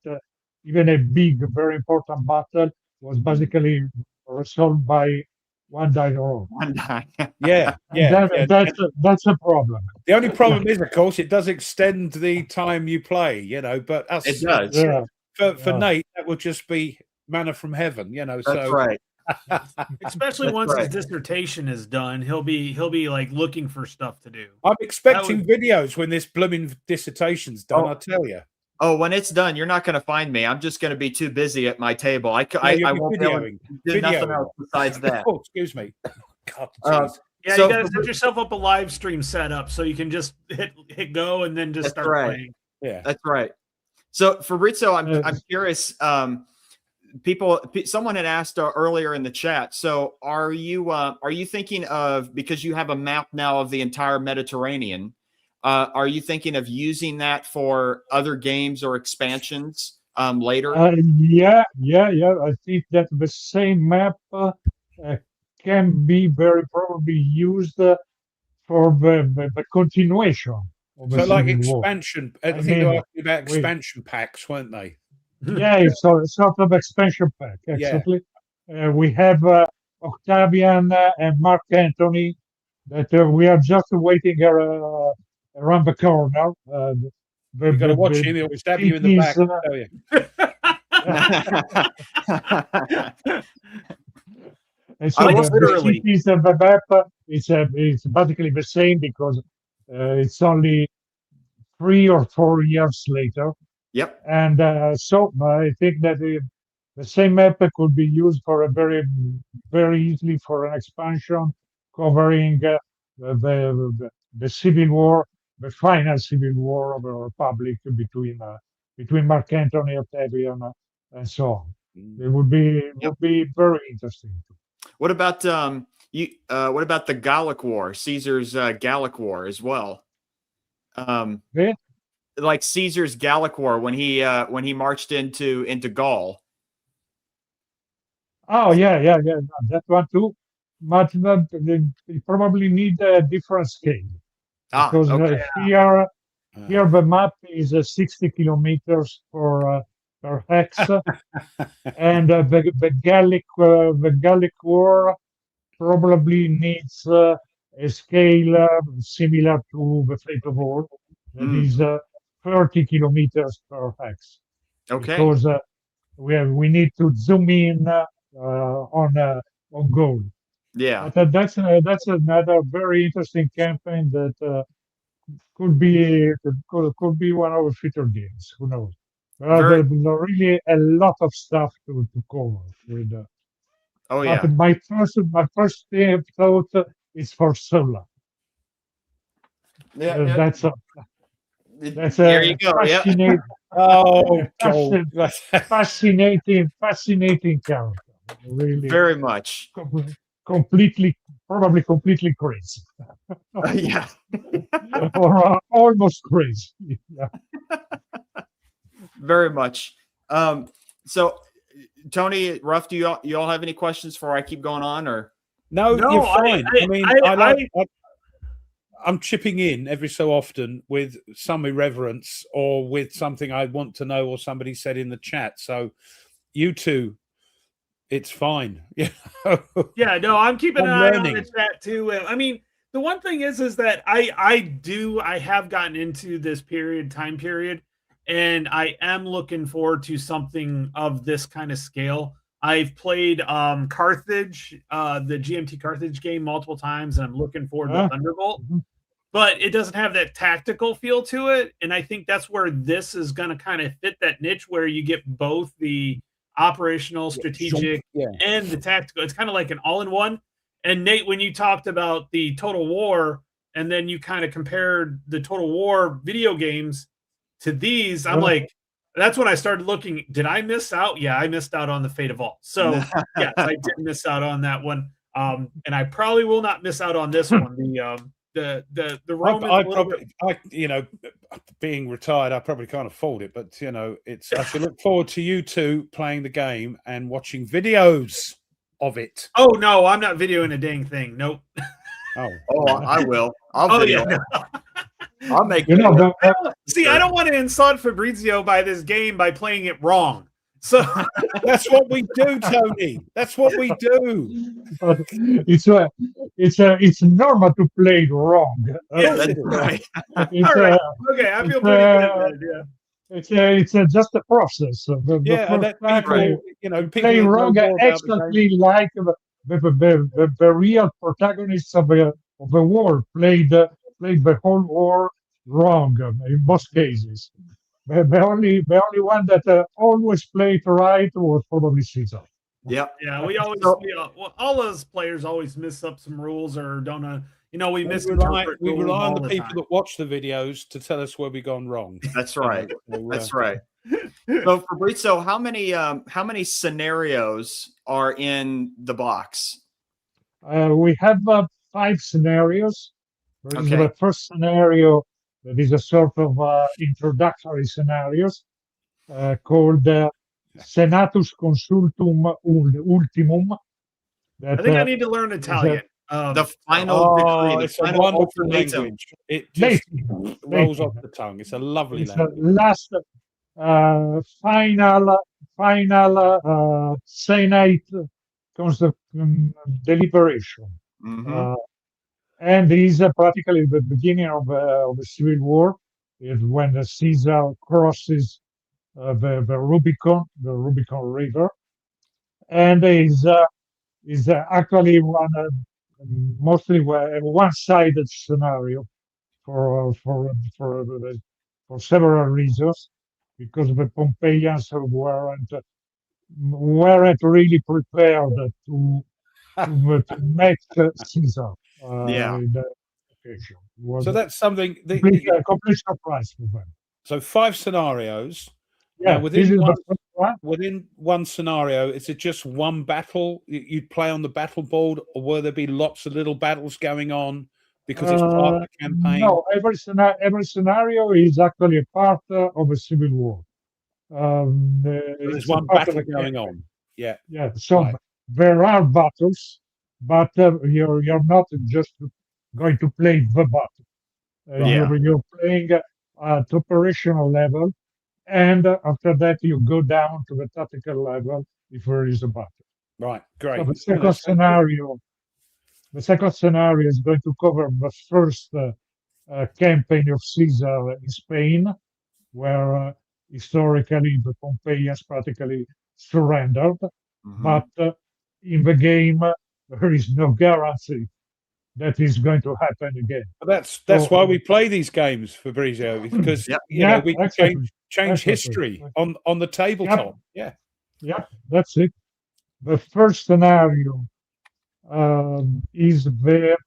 even a big, very important battle was basically resolved by one die roll. One die. Yeah. That's a problem. The only problem is, of course, it does extend the time you play, but us, It does. Yeah, for Yeah. Nate, that would just be manna from heaven, That's so right. Especially That's once his right. dissertation is done, he'll be like looking for stuff to do. I'm expecting videos when this blooming dissertation's done, I'll tell you. Oh, when it's done, you're not going to find me. I'm just going to be too busy at my table. I won't be able to do nothing else besides that. Oh, excuse me. God, Uh, Yeah, So you gotta for- set yourself up a live stream setup so you can just hit go and then just That's start right. playing. yeah. That's right. So Fabrizio, I'm Yes. curious. Someone had asked earlier in the chat. So are you thinking of, because you have a map now of the entire Mediterranean? Are you thinking of using that for other games or expansions later? Yeah. I think that the same map can be very probably used for the continuation of the So like Civil War. expansion, I think mean, they were asking about we- expansion packs, weren't they? Yeah, it's a sort of expansion pack, exactly. We have Octavian and Mark Antony that we are just waiting around the corner. You got to watch him; he'll stab you in the back. I'll tell you. And so Like the literally. cities of the map it's basically the same because it's only 3 or 4 years later. Yep. And so I think that the same map could be used for a very easily for an expansion covering the Civil War, the final Civil War of the Republic between Mark Antony, Octavian, and so on. It would be very interesting. What about what about the Gallic War, Caesar's Gallic War as well? Yeah. Like Caesar's Gallic War when he marched into Gaul. Oh yeah, that one too. But they probably need a different scale because Okay. here the map is 60 kilometers per hex, and the Gallic War probably needs a scale similar to the Fate of War, that is 30 kilometers per hex. Okay. Because we need to zoom in on goal. Yeah. But that's another very interesting campaign that could be one of the future games. Who knows? There's really a lot of stuff to cover with. Oh yeah. But my first thought is for Sola. That's there you go. Yeah. fascinating. Oh, Fascinating character. Really, Very much. completely probably completely crazy. Yeah. Or almost crazy. Yeah. Very much. So, Tony, Ruff, do you all have any questions before I keep going on, or? No, No, you're fine. I I'm chipping in every so often with some irreverence or with something I want to know or somebody said in the chat. So you two, it's fine. Yeah. Yeah, no, I'm keeping I'm an eye on learning. the chat too. I mean, the one thing is that I have gotten into this time period, and I am looking forward to something of this kind of scale. I've played Carthage, the GMT Carthage game multiple times, and I'm looking forward to Thunderbolt. Mhm. But it doesn't have that tactical feel to it, and I think that's where this is going to kind of fit that niche where you get both the operational, strategic, Yeah. and the tactical. It's kind of like an all-in-one. And Nate, when you talked about the Total War, and then you kind of compared the Total War video games to these, I'm like, that's when I started looking. Did I miss out? Yeah, I missed out on the Fate of All. So yes, I did miss out on that one. And I probably will not miss out on this one. The Roman. You know, being retired, I probably can't afford it, but you know, I should look forward to you two playing the game and watching videos of it. Oh no, I'm not videoing a dang thing. Nope. Oh, I will. I'll video. Yeah. I'll make. You know, I don't want to insult Fabrizio by this game by playing it wrong. So that's what we do, Tony. That's what we do. But it's normal to play it wrong. Yeah, that's right. It's, all right. Okay, I feel pretty good. Yeah. It's just a process. You know, people play wrong exactly like the real protagonists of the war played the whole war wrong in most cases. The only one that always played right was probably Caesar. Yep. Yeah, we always all those players always miss up some rules or don't we misinterpret. We rely on the people that watch the videos to tell us where we've gone wrong. That's right. That's right. So Fabrizio, how many scenarios are in the box? We have 5 scenarios. There is the first scenario that is a sort of introductory scenarios called Senatus Consultum Ultimum. I think I need to learn Italian. The final decree. It's a wonderful language. It just rolls off the tongue. It's a lovely language. Last final Senate deliberation. Mm-hmm. And is practically the beginning of the Civil War. Is when the Caesar crosses the Rubicon River, and is actually mostly a one-sided scenario for several reasons, because the Pompeians weren't really prepared to make Caesar. In the occasion. So that's something complete surprise for them. So 5 scenarios. Yeah, within one scenario, is it just one battle you'd play on the battle board, or will there be lots of little battles going on because it's part of the campaign? No, every scenario is actually a part of a civil war. There's one battle going on. Yeah. Yeah. So there are battles, but you're not just going to play the battle. You're playing at operational level, and after that you go down to the tactical level if there is a battle. Right. Great. So the second scenario is going to cover the first campaign of Caesar in Spain, where historically the Pompeians practically surrendered. Mm-hmm. But in the game, there is no guarantee that is going to happen again. That's why we play these games, Fabrizio, because we can change history on the tabletop. Yeah, that's it. The first scenario is the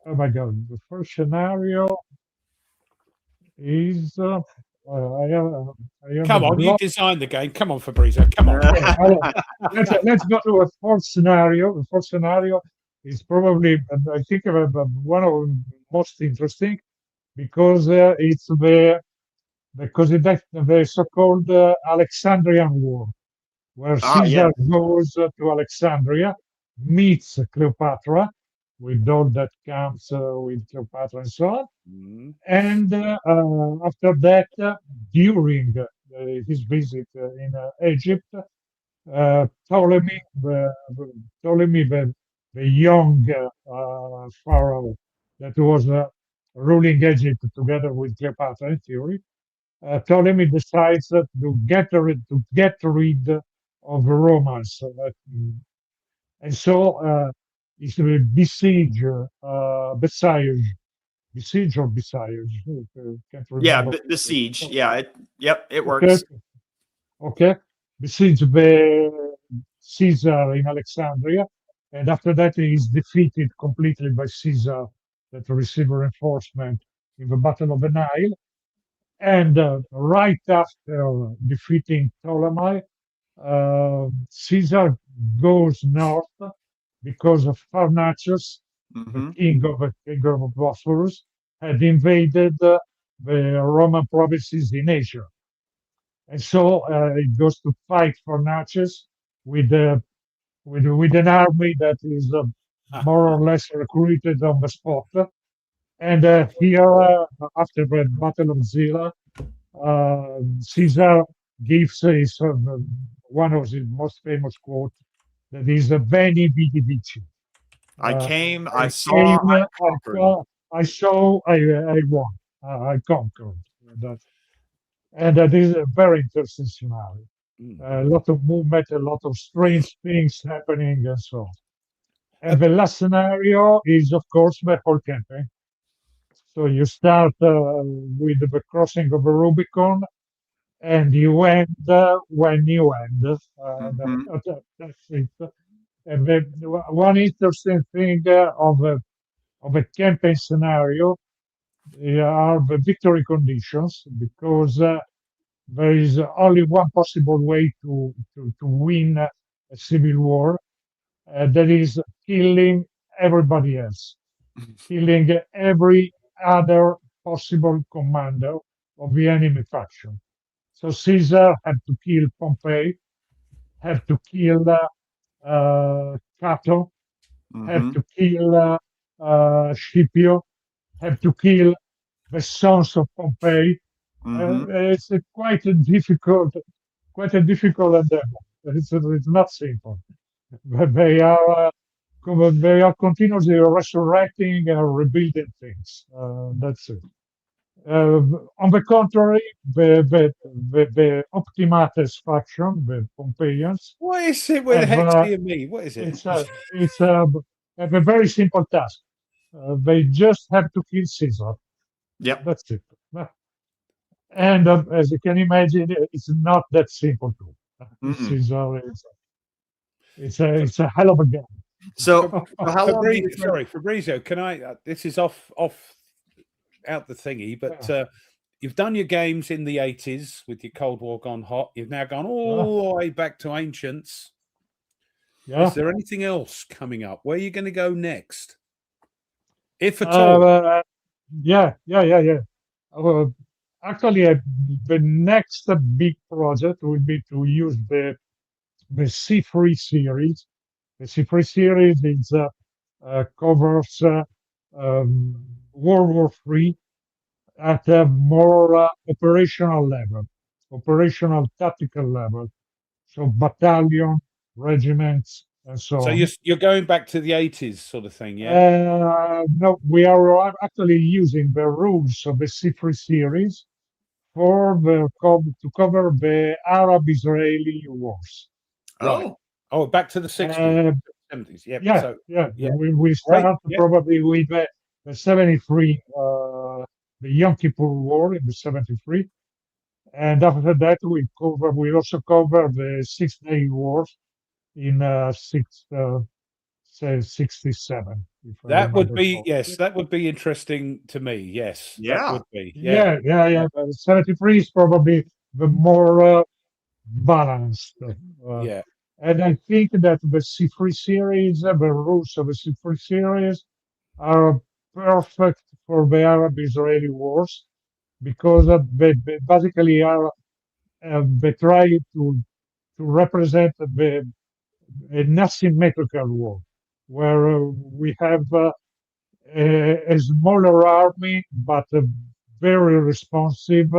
the first scenario is come on, you designed the game. Come on, Fabrizio. Come on. Let's go to a fourth scenario. The fourth scenario is probably, I think, one of the most interesting because it's the so-called Alexandrian War, where Ah, yeah. Caesar goes to Alexandria, meets Cleopatra, with all that comes with Cleopatra and so on. Mm. And after that, during his visit in Egypt, Ptolemy, the young pharaoh that was ruling Egypt together with Cleopatra in theory, Ptolemy decides to get rid of the Romans, and so it's a besiege or besiege. Can't Yeah, remember. besiege. Yeah, it Okay, works. okay. Besiege the Caesar in Alexandria, and after that he is defeated completely by Caesar that received reinforcement in the Battle of the Nile. And right after defeating Ptolemy, Caesar goes north because of Pharnaces, the Hmm. king of Bosphorus, had invaded the Roman provinces in Asia. And so it goes to fight Pharnaces with, with an army that is more or less recruited on the spot. And here, after the Battle of Zilla, Caesar gives one of his most famous quotes that is Veni Vidi Vici. I came, I I saw, came, I I conquered. saw, I won, I conquered. And that is a very interesting scenario. A lot of movement, a lot of strange things happening, and so on. And the last scenario is, of course, the whole campaign. So you start with the crossing of the Rubicon, and you end when you end. Hmm. That's it. And one interesting thing of a campaign scenario are the victory conditions, because there is only one possible way to win a civil war, that is killing everybody else, killing every other possible commander of the enemy faction. So Caesar had to kill Pompey, had to kill Cato, had Hmm. to kill Scipio, had to kill the sons of Pompey. Hmm. It's quite a difficult endeavor. It's not simple. But they are continuously resurrecting and rebuilding things. That's it. On the contrary, the Optimates faction, the Pompeians, What is it with have Hexy and me? What is it? it's have a very simple task. They just have to kill Caesar. Yep. That's it. And as you can imagine, it's not that simple too. Mm-mm. Caesar is it's a hell of a game. So, how long do you think? Sorry, Fabrizio, can I? This is off out the thingy, but you've done your games in the 80s with your Cold War gone hot. You've now gone all the way back to ancients. Yeah. Is there anything else coming up? Where are you going to go next, if at all? Yeah. Uh, Actually, the next big project will be to use the C3 series. The C3 series is covers World War III at a more operational level, operational tactical level. So battalion, regiments, and so So on. you're going back to the 80s sort of thing, yeah? No, we are actually using the rules of the C3 series to cover the Arab-Israeli wars. Right. Oh, Oh, back to the 60s, Uh, 70s. Yep. yeah, So yeah. yeah, We right. start Yep. probably with the 73, the Yom Kippur War in the 73. And after that, we also cover the Six-Day Wars in 67, if I That would remember be, yes, correctly. that would be interesting to me. Yes, that yeah. would be. Yeah. Yeah. But 73 is probably the more balanced. Yeah. And I think that the C3 series, the rules of the C3 series are perfect for the Arab-Israeli wars because they basically are they try to represent an asymmetrical war where we have a smaller army but very responsive,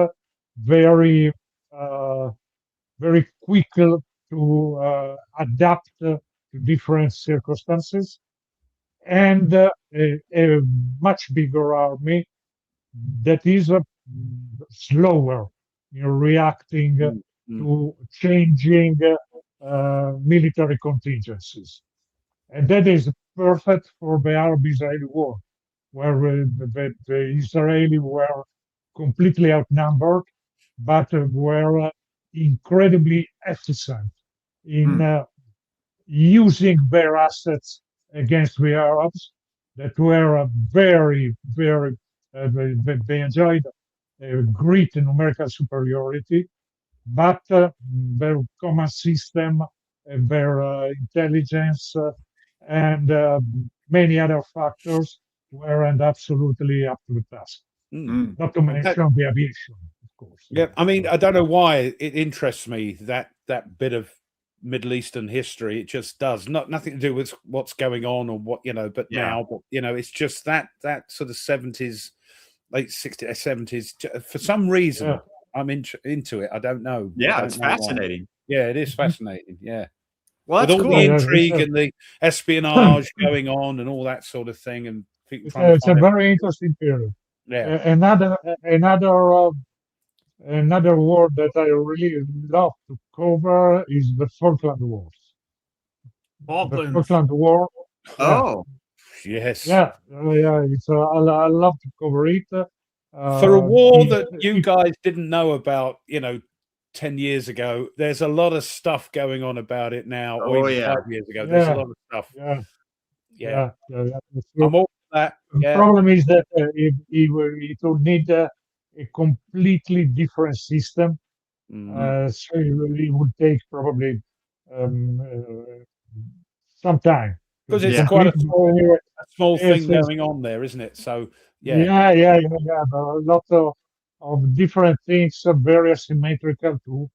very uh, very quick to adapt to different circumstances, and a much bigger army that is slower in reacting Mm. to changing military contingencies. And that is perfect for the Arab-Israeli war, where the Israeli were completely outnumbered, but were incredibly efficient in Mm. using their assets against the Arabs that were very, they enjoyed a great numerical superiority, but their command system, their intelligence, and many other factors weren't absolutely up to the task. Mm. Mm. Not to mention the aviation, of course. Yeah, I mean, I don't know why it interests me that bit of Middle Eastern history. It just does. Nothing to do with what's going on or what but Yeah. now, but it's just that sort of 70s, late 60s, 70s. For some reason, Yeah. I'm into it. I don't know. I Yeah, don't it's know why. fascinating. Yeah, it is fascinating. Yeah, Well, with that's all cool. the Yeah, intrigue and the espionage going on and all that sort of thing, and people trying to it's a find out. very interesting period. Yeah. Another war that I really love to cover is the Falkland Wars. The Falklands. Falkland War. Yeah, Oh, Yes. yeah, yeah. I love to cover it. For a war If, that you if, guys didn't know about, 10 years ago, there's a lot of stuff going on about it now, or oh even yeah. 5 years ago. There's a yeah, lot of stuff. yeah, Yeah. yeah. That's I'm true. all for that. The Yeah. problem is that it will need a completely different system. Mhm. So it would take probably um, uh, some time to Because be it's Yeah. quite complete. a small It's, thing it's, going on there, isn't it? So, yeah. yeah. There are a lot of different things, very asymmetrical too,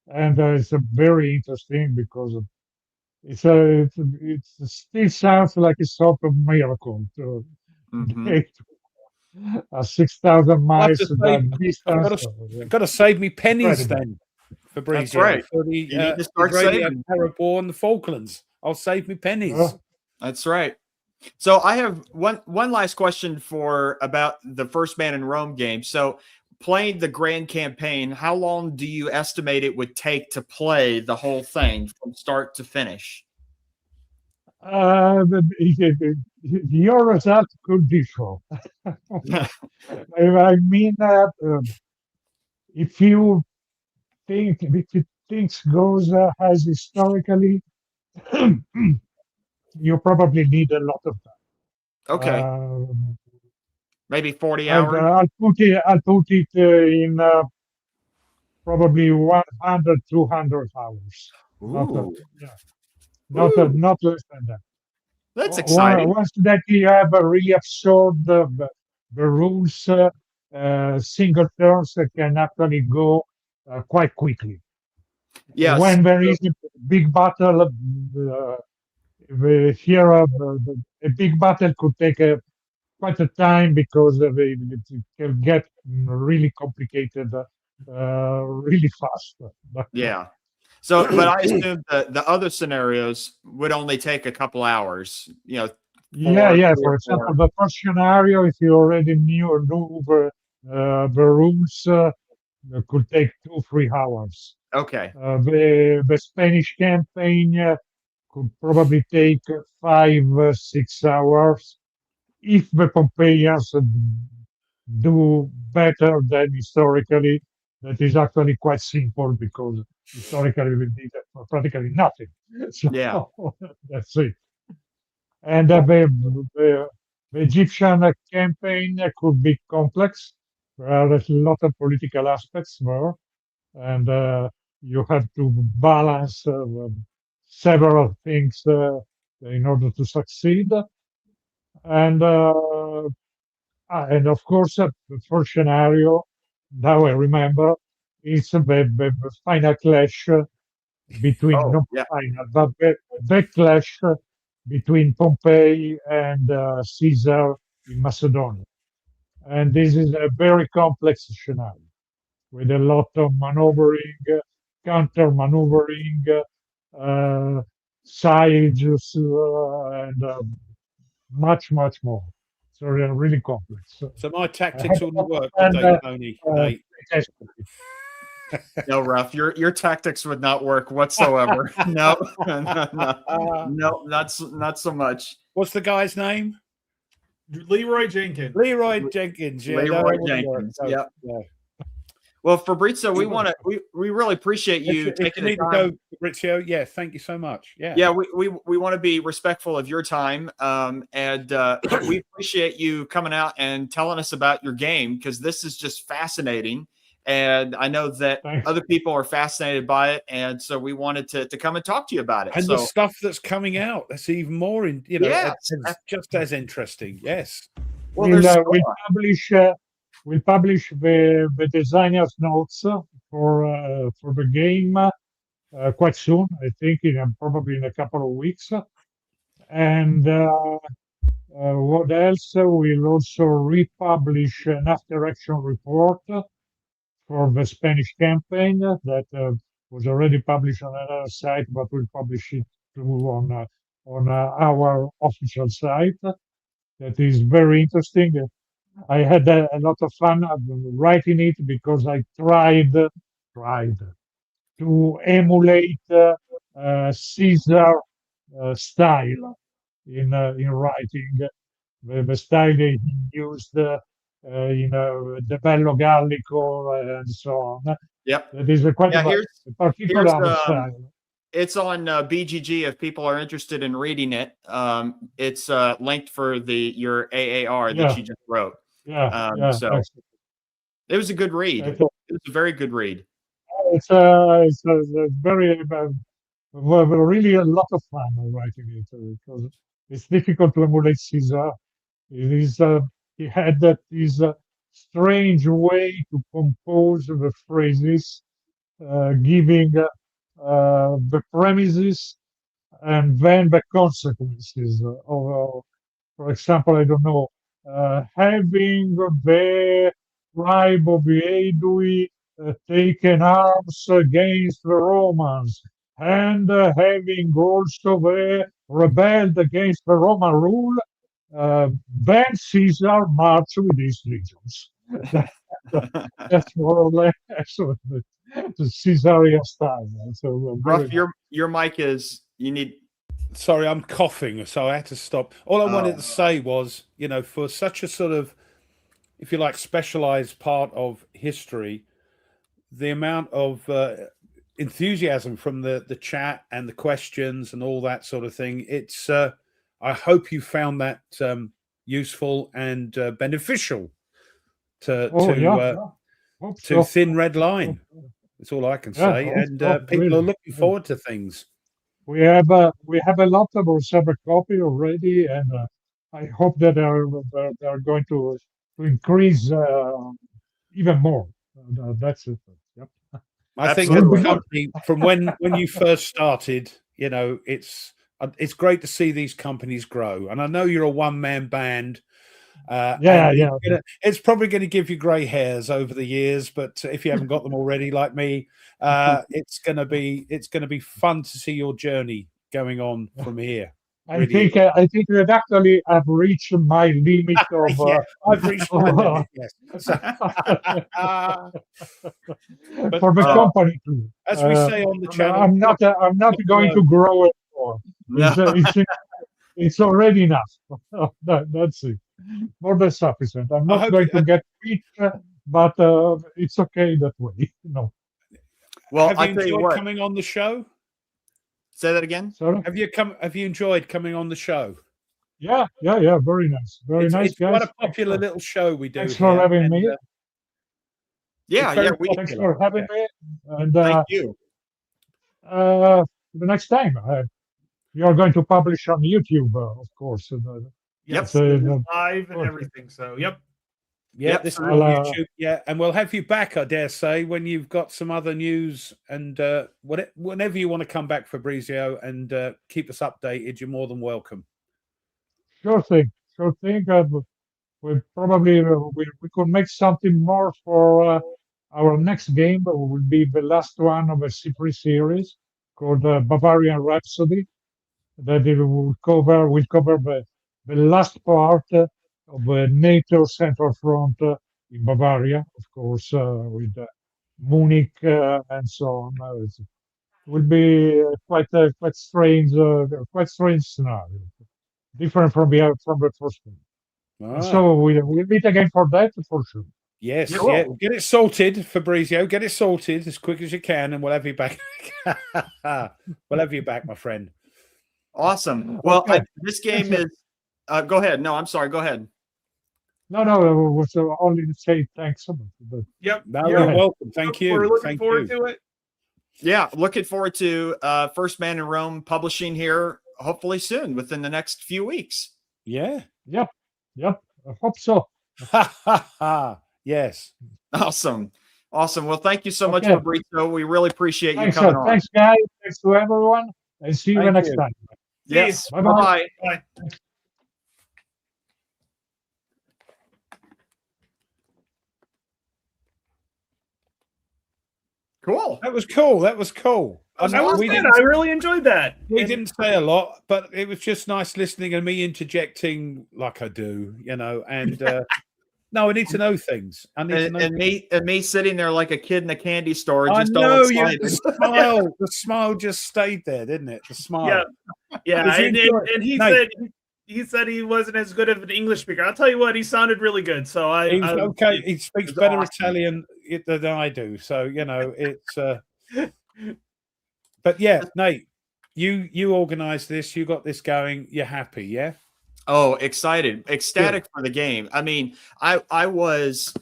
and it's very interesting because it still sounds like a sort of miracle to Hmm. get 6,000 I'll have to miles save, that I've distance. got to save me pennies Incredible. then, That's Fabrizio, right. for You the need to start Israeli saving. Arab War and the Falklands. I'll save me pennies. That's right. So I have one last question for about the First Man in Rome game. So playing the grand campaign, how long do you estimate it would take to play the whole thing from start to finish? Your result could differ. I mean, if you if things goes as historically, you probably need a lot of Okay, time. maybe 40 hours. I'll put it in probably 100, 200 hours. Not Ooh, yeah, ooh, not less than that. that's exciting. Once that you have really absorbed the rules, single turns can actually go quite quickly. Yes. When there is a big battle, here a big battle could take quite a time because it can get really complicated really fast. But, Yeah. So, but I assume the other scenarios would only take a couple hours. yeah. Three or For example, four. the first scenario, if you already knew the rules, it could take 2, 3 hours. Okay. The Spanish campaign could probably take 5, 6 hours if the Pompeians do better than historically. That is actually quite simple because historically we did practically nothing. So Yeah. that's it. And the Egyptian campaign could be complex. There's a lot of political aspects there, and you have to balance several things in order to succeed. And and of course, the first scenario, now I remember, is the final clash between, Oh, not yeah. final, but the clash between Pompey and Caesar in Macedonia. And this is a very complex scenario with a lot of maneuvering, counter maneuvering, sieges, and much, much more. So they're really complex. So my I tactics had a wouldn't lot of work, would fun they, Tony? Nate? testing it. No, Ruff, your tactics would not work whatsoever. No, no, not so much. What's the guy's name? Leroy Jenkins. Leroy Jenkins. Yeah, no, Leroy it wouldn't work. Jenkins. No, Yep. no. Well, Fabrizio, we really appreciate you If taking you the need to time. go, Fabrizio, yeah, thank you so much. Yeah. Yeah, we want to be respectful of your time, and we appreciate you coming out and telling us about your game, because this is just fascinating, and I know that Thanks. other people are fascinated by it, and so we wanted to come and talk to you about it. And so, the stuff that's coming out, that's even more, Yes. it's just as interesting. Yes. Well, there's We'll publish the designer's notes for the game quite soon. I think probably in a couple of weeks. And what else? We'll also republish an after action report for the Spanish campaign that was already published on another site, but we'll publish it too on our official site. That is very interesting. I had a lot of fun writing it because I tried to emulate Caesar style in writing, the style that he used, the Bello Gallico and so on. Yep. That is quite a particular style. It's on BGG if people are interested in reading it. It's linked for your AAR that you just wrote. So it was a good read. It was a very good read. It's a very really a lot of fun writing it because it's difficult to emulate Caesar. It is he had this strange way to compose the phrases, giving the premises and then the consequences of, for example, I don't know, having the tribe of the Aedui taken arms against the Romans, and having also rebelled against the Roman rule, then Caesar marched with his legions. That's more or less the Caesarian style. So Ruff, your mic is, you need. Sorry, I'm coughing, so I had to stop. All I wanted to say was, for such a sort of, if you like, specialized part of history, the amount of enthusiasm from the chat and the questions and all that sort of thing, it's I hope you found that useful and beneficial to Thin Red Line. That's all I can say. And people are looking forward to things. We have a lot of our cyber copy already, and I hope that they're going to increase even more. That's it. Yep. I think the company, from when you first started, it's great to see these companies grow. And I know you're a one-man band. It's probably going to give you grey hairs over the years, but if you haven't got them already, like me, it's going to be fun to see your journey going on from here. I think that actually I've reached my limit of. I've reached my limit. Yes. But for the company too. As we say on the channel, I'm not going to grow it more. It's already enough. That's it. More than sufficient. I'm not going to get rich, but it's okay that way. No. Well, have you enjoyed coming on the show? Say that again. Sorry? Have you enjoyed coming on the show? Yeah. Very nice. Very nice, it's guys. Quite a popular little show we do. Thanks for having me. Thanks for having me. And thank you. The next time you are going to publish on YouTube, of course. Yes, So, it is live and good. everything. So, yep. Yeah, Yep. this is I'll, on YouTube. Yeah, and we'll have you back, I dare say, when you've got some other news and whenever you want to come back, Fabrizio, and keep us updated. You're more than welcome. Sure thing. Sure thing. We probably we could make something more for our next game. Will be the last one of a series called Bavarian Rhapsody. That it will cover the last part of the NATO Central Front in Bavaria, of course, with Munich and so on. It will be quite strange scenario, different from the first one. And Ah, so we'll meet again for that for sure. yes, Yep. yeah. Cool. Get it sorted, Fabrizio. Get it sorted as quick as you can, and we'll have you back. We'll have you back, my friend. Awesome. Well, Okay. this game is. Go ahead. No, I'm sorry. Go ahead. No, I was only to say thanks so much. But Yep. No, You're you're welcome. Thank you. We're looking Thank forward you. to it. Yeah, looking forward to First Man in Rome publishing here hopefully soon, within the next few weeks. Yeah. yep, I hope so. Yes. Awesome. Well, thank you so much, Okay. Fabrizio. We really appreciate you Thanks, coming on. thanks, guys. Thanks to everyone, and see you Thank next you. time. Yes. Bye-bye. Bye-bye. Bye. Cool. That was cool. That was cool. That was we good. didn't, I really enjoyed that. we And- didn't say a lot, but it was just nice listening and me interjecting like I do, and no, I need to know things. I need to know. And me sitting there like a kid in a candy store, I just all know you. excited. The smile just stayed there, didn't it? The smile. Yeah. Did you enjoy it? And he Nate. said he wasn't as good of an English speaker. I'll tell you what, he sounded really good. So He was okay. He speaks better awesome. Italian than I do. So it's. But yeah, Nate, you organised this. You got this going. You're happy, yeah? Oh, excited, ecstatic for the game. I mean, I was,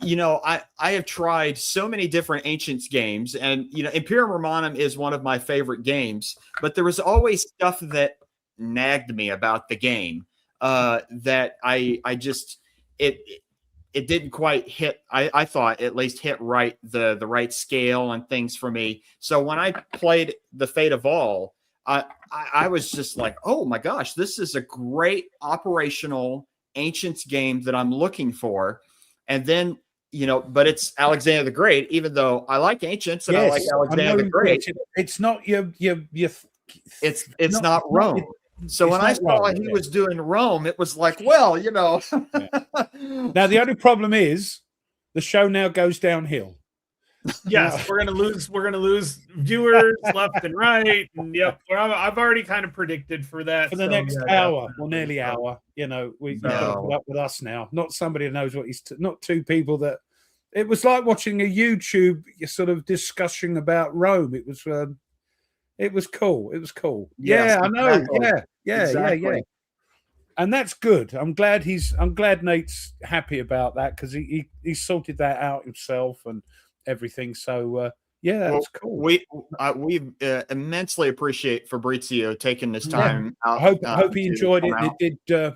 I have tried so many different Ancients games, and Imperium Romanum is one of my favorite games, but there was always stuff that nagged me about the game that I just it didn't quite hit. I thought at least hit the right scale and things for me. So when I played The Fate of All, I was just like, oh my gosh, this is a great operational Ancients game that I'm looking for. And then, but it's Alexander the Great, even though I like Ancients and I like Alexander the Great. It's not your it's not Rome. So when I saw he was doing Rome, it was like, well, Yeah. Now the only problem is the show now goes downhill. Yes, we're gonna lose viewers left and right, and yep, I've already kind of predicted for that For the next hour, or nearly hour, we've got to put up with us now. Not somebody who knows what he's not two people that. It was like watching a YouTube sort of discussion about Rome. It was cool. It was cool. Yes, yeah, I know. exactly. Yeah. Exactly. And that's good. I'm glad Nate's happy about that because he sorted that out himself and everything. So that's cool. We immensely appreciate Fabrizio taking this time out. I hope he enjoyed it. And it did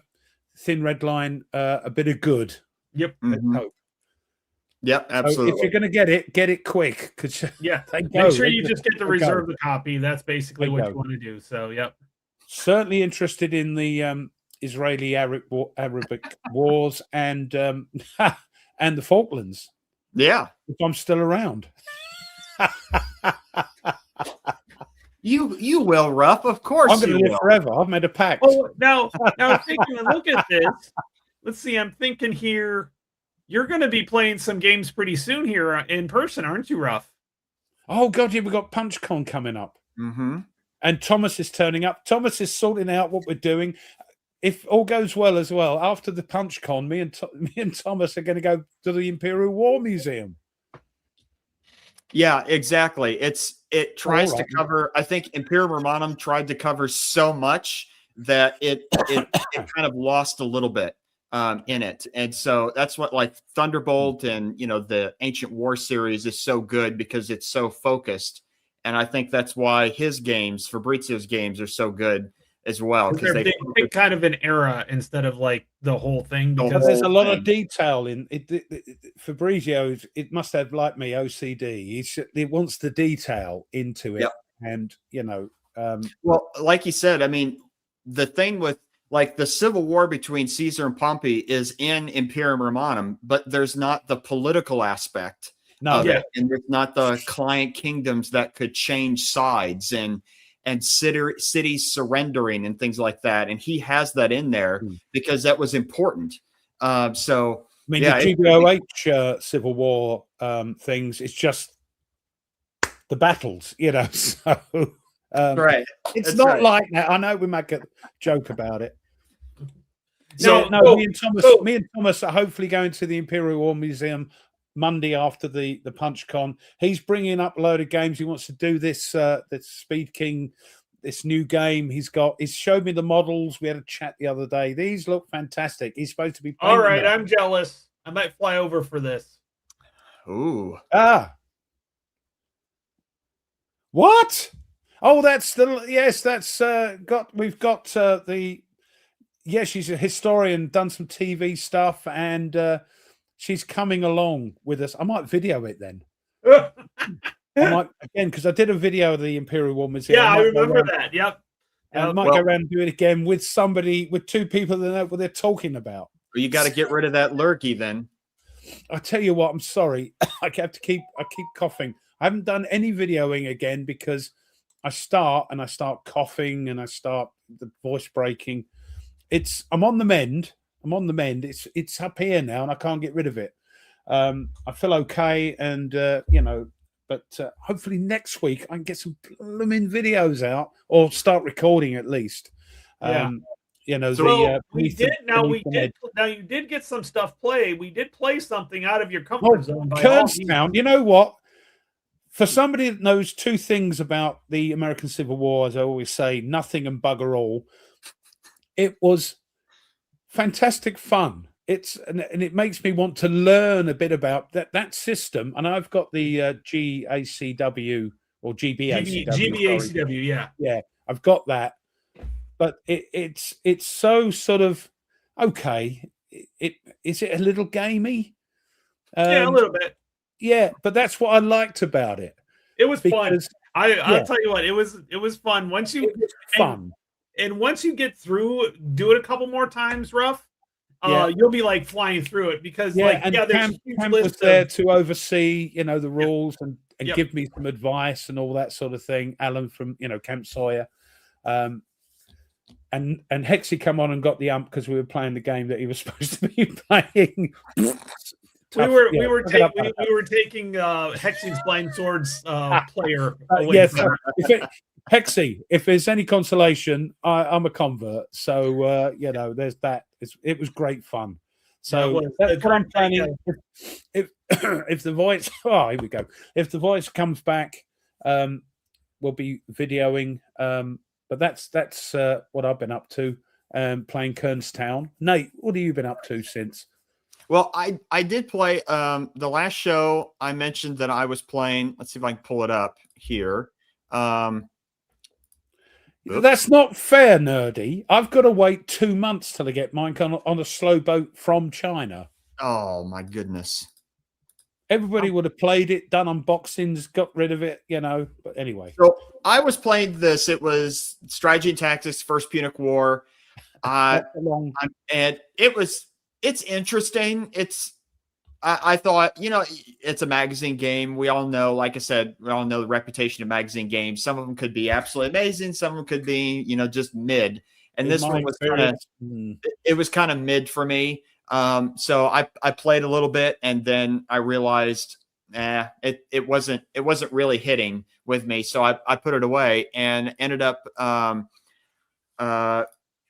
Thin Red Line a bit of good. Yep. Mm-hmm. Hope. Yep, absolutely. So if you're going to get it quick. Make sure you just get to reserve the copy. That's basically what you want to do. So, yep. Certainly interested in the Israeli-Arabic wars and and the Falklands. Yeah, if I'm still around. You will, Ruff. Of course, I'm going to live forever. I've made a pact. Oh, now taking a look at this, let's see. I'm thinking here. You're going to be playing some games pretty soon here in person, aren't you, Ruff? Oh, God, yeah, we've got PunchCon coming up. Mm-hmm. And Thomas is turning up. Thomas is sorting out what we're doing. If all goes well as well, after the PunchCon, me and Thomas are going to go to the Imperial War Museum. Yeah, exactly. It tries to cover, I think Imperium Romanum tried to cover so much that it kind of lost a little bit. In it, and so that's what like Thunderbolt and the Ancient War series is so good because it's so focused, And I think that's why his games, Fabrizio's games, are so good as well, because they pick kind of an era instead of like the whole thing, because there's a lot of detail in it. Fabrizio, it must have, like me, OCD. He wants the detail into it, and well, like you said, I mean, the thing with like the civil war between Caesar and Pompey is in Imperium Romanum, but there's not the political aspect of it, and there's not the client kingdoms that could change sides and cities surrendering and things like that. And he has that in there because that was important. So I mean, the GBOH Civil War things, it's just the battles, So right, it's not like that. I know we make a joke about it. So me and Thomas are hopefully going to the Imperial War Museum Monday after the Punch Con. He's bringing up a load of games. He wants to do this Speed King, this new game. He's showed me the models. We had a chat the other day. These look fantastic. He's supposed to be all right. I'm jealous. I might fly over for this. Ooh. What? Oh, that's she's a historian, done some TV stuff, and she's coming along with us. I might video it then. I might, again, because I did a video of the Imperial War Museum. Yeah, I remember that. Yep. And I might go around and do it again with two people that know what they're talking about. You got to get rid of that lurgy then. I tell you what, I'm sorry. I keep coughing. I haven't done any videoing again because I start coughing and I start the voice breaking. I'm on the mend. It's up here now, and I can't get rid of it. I feel okay, and but hopefully next week I can get some blooming videos out, or start recording at least. You did get some stuff played. We did play something out of your comfort zone. Kernstown. You know what? For somebody that knows two things about the American Civil War, as I always say, nothing and bugger all, it was fantastic fun. And it makes me want to learn a bit about that system. And I've got the GACW or GBACW. GBACW, yeah, I've got that. But it's so sort of okay. Is it a little gamey? Yeah, a little bit. Yeah, but that's what I liked about it. It was fun. I'll tell you what, it was fun. Once you and once you get through, do it a couple more times, rough. You'll be like flying through it because there's Camp was there to oversee, the rules and give me some advice and all that sort of thing. Alan from Camp Sawyer, and Hexy come on and got the ump because we were playing the game that he was supposed to be playing. We were taking Hexy's Blind Swords player away. Yes, Hexy, if there's any consolation, I'm a convert. So there's that. It was great fun. So that's what I'm planning. If the voice, here we go. If the voice comes back, we'll be videoing. But that's what I've been up to. Playing Kernstown. Nate, what have you been up to since? Well, I did play the last show. I mentioned that I was playing. Let's see if I can pull it up here. That's not fair, nerdy. I've got to wait 2 months till I get mine on a slow boat from China. Oh my goodness! Everybody would have played it, done unboxings, got rid of it, But anyway, so I was playing this. It was Strategy and Tactics, First Punic War, and it's interesting. I thought, it's a magazine game. We all know, like I said, we all know the reputation of magazine games. Some of them could be absolutely amazing. Some of them could be, just mid. And this one was kind of mid for me. So I played a little bit, and then I realized, it wasn't really hitting with me. So I put it away and ended up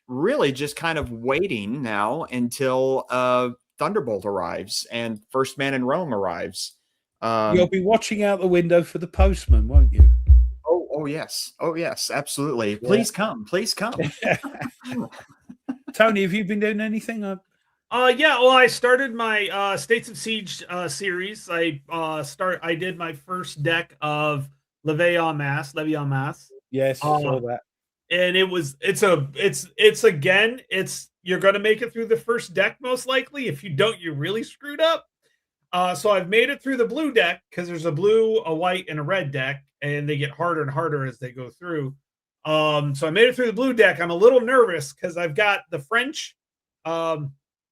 really just kind of waiting now until Thunderbolt arrives and First Man in Rome arrives. You'll be watching out the window for the postman, won't you? Oh yes. Oh yes, absolutely. Please come. Tony, have you been doing anything? I started my States of Siege series. I did my first deck of Levee en masse. Yes, I saw that. And you're going to make it through the first deck most likely. If you don't, you're really screwed up. So I've made it through the blue deck because there's a blue, a white, and a red deck, and they get harder and harder as they go through. So I made it through the blue deck. I'm a little nervous because I've got the French,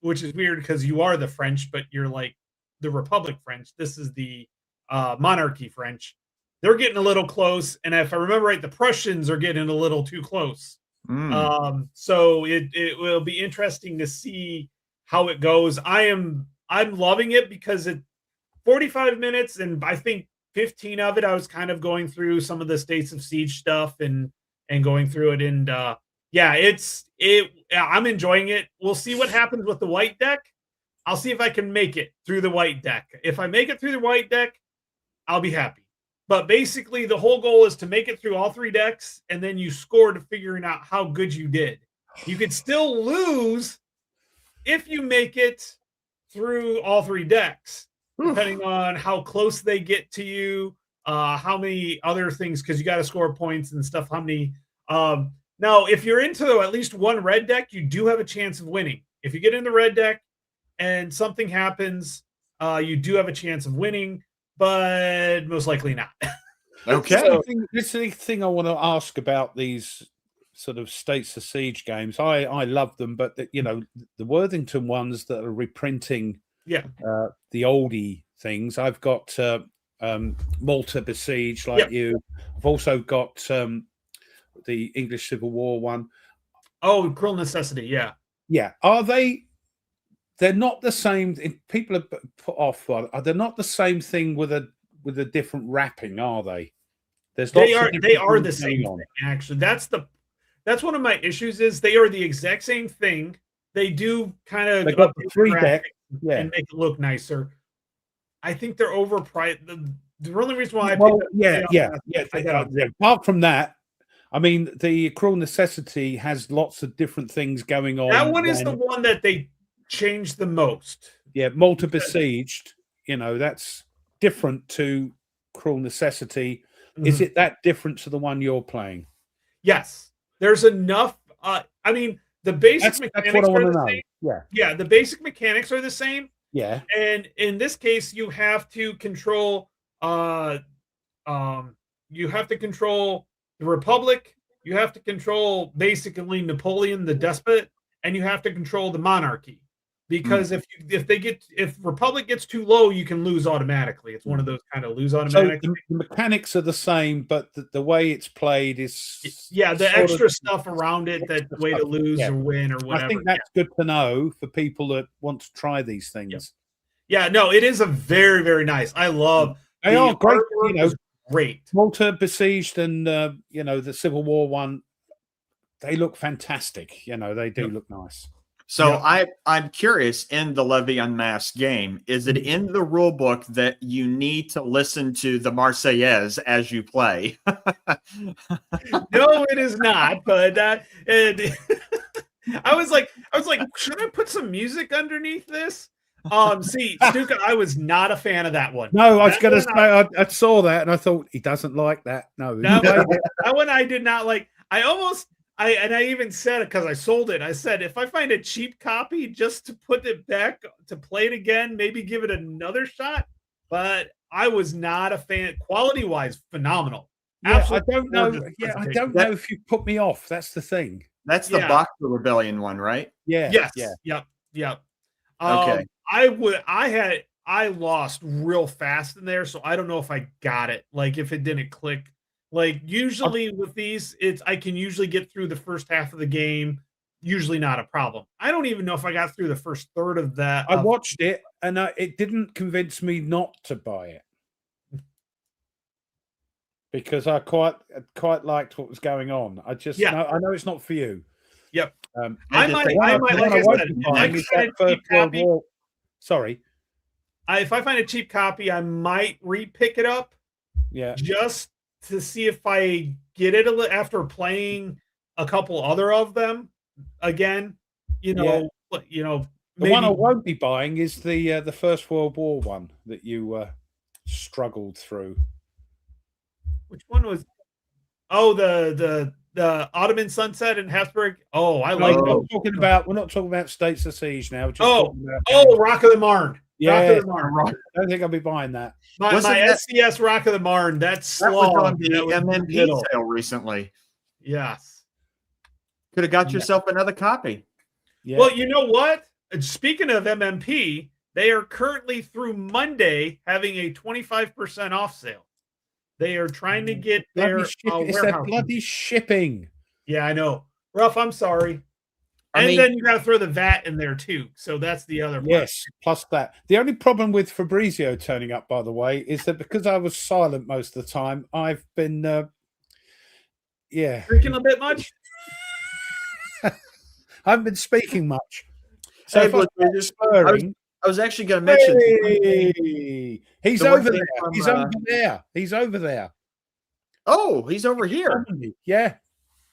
which is weird because you are the French, but you're like the Republic French. This is the monarchy French. They're getting a little close, and if I remember right, the Prussians are getting a little too close. So it will be interesting to see how it goes. I'm loving it because 45 minutes, and I think 15 of it I was kind of going through some of the States of Siege stuff and going through it, and I'm enjoying it. We'll see what happens with the white deck. I'll see if I can make it through the white deck. If I make it through the white deck, I'll be happy. But basically, the whole goal is to make it through all 3 decks, and then you score to figuring out how good you did. You could still lose if you make it through all 3 decks, depending on how close they get to you, how many other things, because you got to score points and stuff. How many? Now, if you're into at least one red deck, you do have a chance of winning. If you get in the red deck and something happens, you do have a chance of winning, but most likely not. Okay. This is the thing I want to ask about these sort of States of Siege games. I love them, but the Worthington ones that are reprinting the oldie things. I've got Malta Besieged, like you. I've also got the English Civil War one. Oh, Cruel Necessity, yeah. Are they? They're not the same. People are put off. They're not the same thing with a different wrapping, are they? They are the same thing, actually. That's one of my issues. Is they are the exact same thing. They do kind of got the 3 deck, and make it look nicer. I think they're overpriced. The only reason why apart from that, I mean, the Cruel Necessity has lots of different things going on. That one is the one that they changed the most. Yeah, Malta Besieged, that's different to Cruel Necessity. Is it that different to the one you're playing? Yes. There's enough. I mean, the basic mechanics are the same. Yeah, the basic mechanics are the same. Yeah. And in this case, you have to control the Republic, you have to control basically Napoleon the despot, and you have to control the monarchy. Because if Republic gets too low, you can lose automatically. It's one of those kind of lose automatic. So the mechanics are the same, but the way it's played is the extra stuff around it, that way to lose or win or whatever. I think that's good to know for people that want to try these things. No, it is a very, very nice. I love. They are great. Great. Malta Besieged and the Civil War one, they look fantastic. They do look nice. So I'm curious, in the Levee en masse game, is it in the rule book that you need to listen to the Marseillaise as you play? No, it is not. But I was like, should I put some music underneath this? See, Stuka, I was not a fan of that one. No, I was going to say, I saw that and I thought he doesn't like that. No, that one I did not like. I even said it because I sold it. I said, if I find a cheap copy just to put it back to play it again, maybe give it another shot. But I was not a fan. Quality wise, phenomenal. I don't know. I don't know if you put me off. That's the thing. That's the Boxer Rebellion one, right? Yeah. Yes. Yeah. Yep. Okay. I lost real fast in there, so I don't know if I got it. Like if it didn't click. Like usually with these, I can usually get through the first half of the game. Usually not a problem. I don't even know if I got through the first third of that. I watched it and it didn't convince me not to buy it because I quite liked what was going going on. I just I know it's not for you. Yep. I might like I said, Sorry. If I find a cheap copy, I might re-pick it up. Yeah. Just to see if I get it after playing a couple other of them again. The one I won't be buying is the First World War one that you struggled through. Which one was? Oh, the Ottoman sunset in Habsburg. Oh, I No, like we're that. not talking about States of Siege now. We're just Oh, talking about Rock of the Marne. Rock yeah. of the Marne. I don't think I'll be buying that. My SCS Rock of the Marne. That was on slog. the That was MMP middle. sale recently. Yes. Could have got yourself another copy. Yeah. Well, you know what? Speaking of MMP, they are currently through Monday having a 25% off sale. They are trying to get their it's that bloody shipping. Yeah, I know. Ruff, I'm sorry. I mean, then you got to throw the VAT in there too. So that's the other part. Yes, plus that. The only problem with Fabrizio turning up, by the way, is that because I was silent most of the time, I've been, drinking a bit much. I haven't been speaking much. So hey, if I was actually going to mention. Hey, he's over there. He's over there. He's over there. Oh, he's over here. Yeah.